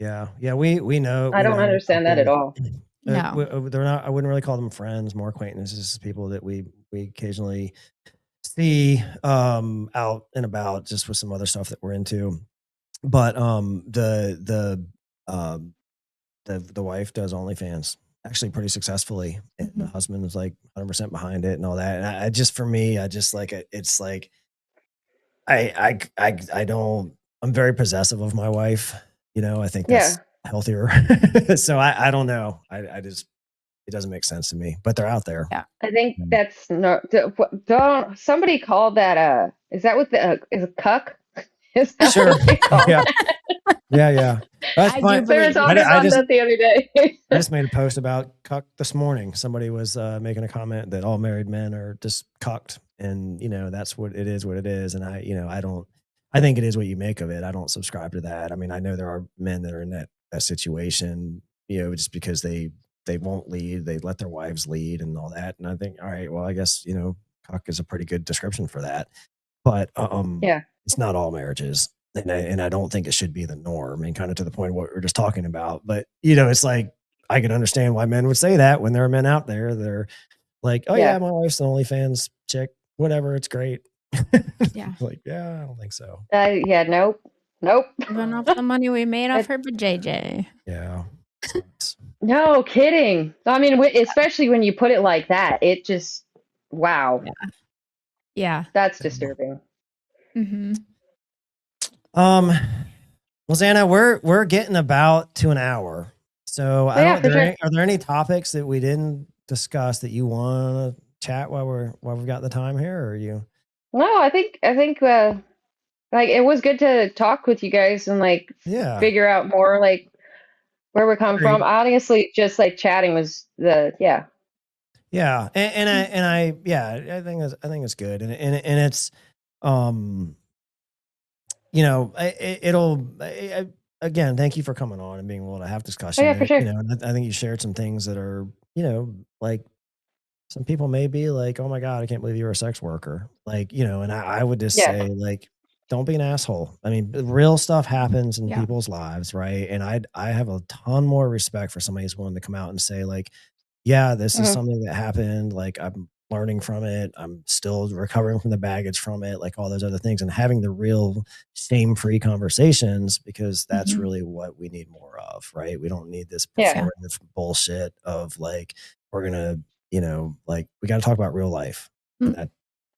Yeah. We know. I don't understand that at all. No. They're not, I wouldn't really call them friends, more acquaintances, people that we occasionally see out and about, just with some other stuff that we're into. But the wife does OnlyFans actually pretty successfully, and the husband is like 100% behind it and all that. And I just, for me, I just like it. It's like I don't. I'm very possessive of my wife. You know, I think that's healthier. So I don't know. I just, it doesn't make sense to me. But they're out there. Yeah. I think that's no. Don't somebody called that? Is that what is a cuck? Is that Sure. what they call Yeah. that? Yeah. That's fine. There was on that the other day. I just made a post about cuck this morning. Somebody was making a comment that all married men are just cucked, and you know, that's what it is. And I don't. I think it is what you make of it. I don't subscribe to that. I mean, I know there are men that are in that situation, just because they won't lead, they let their wives lead and all that. And I think, all right, well, I guess, cuck is a pretty good description for that. But Yeah. it's not all marriages. And I don't think it should be the norm, and kind of to the point of what we were just talking about. But, it's like, I can understand why men would say that when there are men out there. They're like, oh yeah, my wife's an OnlyFans chick, whatever. It's great. Yeah. Like, yeah, I don't think so. Yeah, nope. Even off the money we made off her JJ. Yeah. No kidding. I mean, especially when you put it like that, it just, wow. Yeah. That's disturbing. Mm-hmm. Well, Xana, we're getting about to an hour. So are there any topics that we didn't discuss that you want to chat while we've got the time here, or are you? No, I think like it was good to talk with you guys and like figure out more like where we're coming from. Honestly, just like chatting was I think it's good, and it's again, thank you for coming on and being able to have discussion. Oh, yeah, for sure. And I think you shared some things that are, like some people may be like, oh my God, I can't believe you're a sex worker. Like, and I would just say, like, don't be an asshole. I mean, real stuff happens in people's lives, right? And I have a ton more respect for somebody who's willing to come out and say, like, yeah, this is something that happened. Like, I'm learning from it. I'm still recovering from the baggage from it, like all those other things, and having the real shame-free conversations, because that's really what we need more of, right? We don't need this performative bullshit of like, we're gonna, like, we got to talk about real life.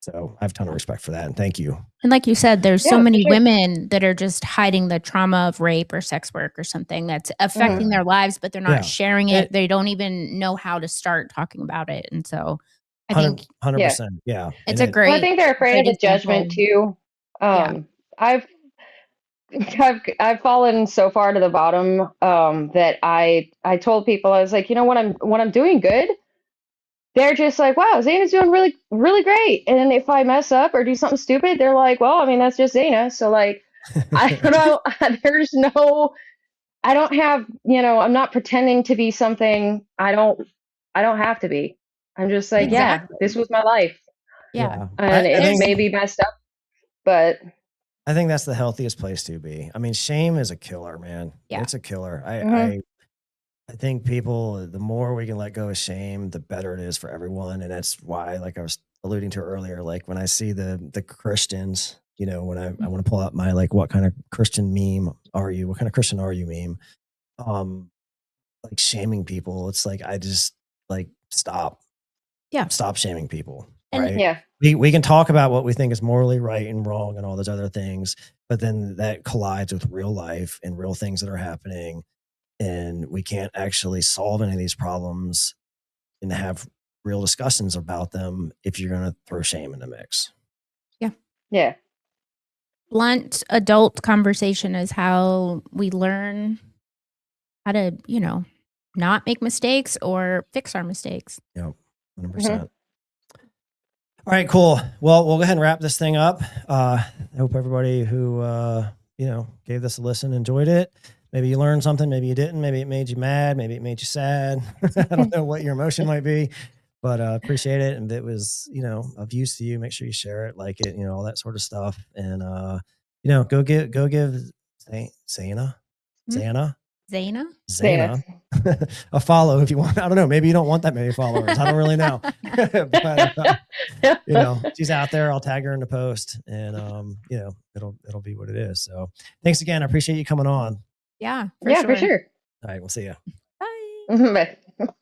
So I have a ton of respect for that, and thank you. And like you said, there's so many women that are just hiding the trauma of rape or sex work or something that's affecting their lives, but they're not sharing it. They don't even know how to start talking about it. And so I think 100%. Yeah. It's a great. Well, I think they're afraid of the judgment too. I've fallen so far to the bottom that I told people, I was like, when I'm doing good, they're just like, wow, Xana's doing really, really great. And then if I mess up or do something stupid, they're like, well, I mean, that's just Xana. So like, I don't know. I don't have, I'm not pretending to be something I don't have to be. I'm just like, this was my life. Yeah. And it may be messed up, but I think that's the healthiest place to be. I mean, shame is a killer, man. Yeah. It's a killer. I think people, the more we can let go of shame, the better it is for everyone. And that's why, like I was alluding to earlier, like when I see the Christians, when I want to pull out my, like, what kind of Christian meme are you? What kind of Christian are you meme? Like shaming people. It's like, I just like, stop shaming people. Right. We can talk about what we think is morally right and wrong and all those other things, but then that collides with real life and real things that are happening. And we can't actually solve any of these problems and have real discussions about them if you're going to throw shame in the mix. Yeah. Yeah. Blunt adult conversation is how we learn how to, not make mistakes or fix our mistakes. Yep. 100%. All right, cool. Well, we'll go ahead and wrap this thing up. I hope everybody who, gave this a listen enjoyed it. Maybe you learned something, maybe you didn't, maybe it made you mad, maybe it made you sad. I don't know what your emotion might be, but appreciate it. And if it was, of use to you, make sure you share it, like it, all that sort of stuff. And, go give Xana a follow if you want. I don't know. Maybe you don't want that many followers. I don't really know. But, she's out there. I'll tag her in the post, and it'll be what it is. So thanks again. I appreciate you coming on. Yeah. For sure. All right. We'll see you. Bye. Bye.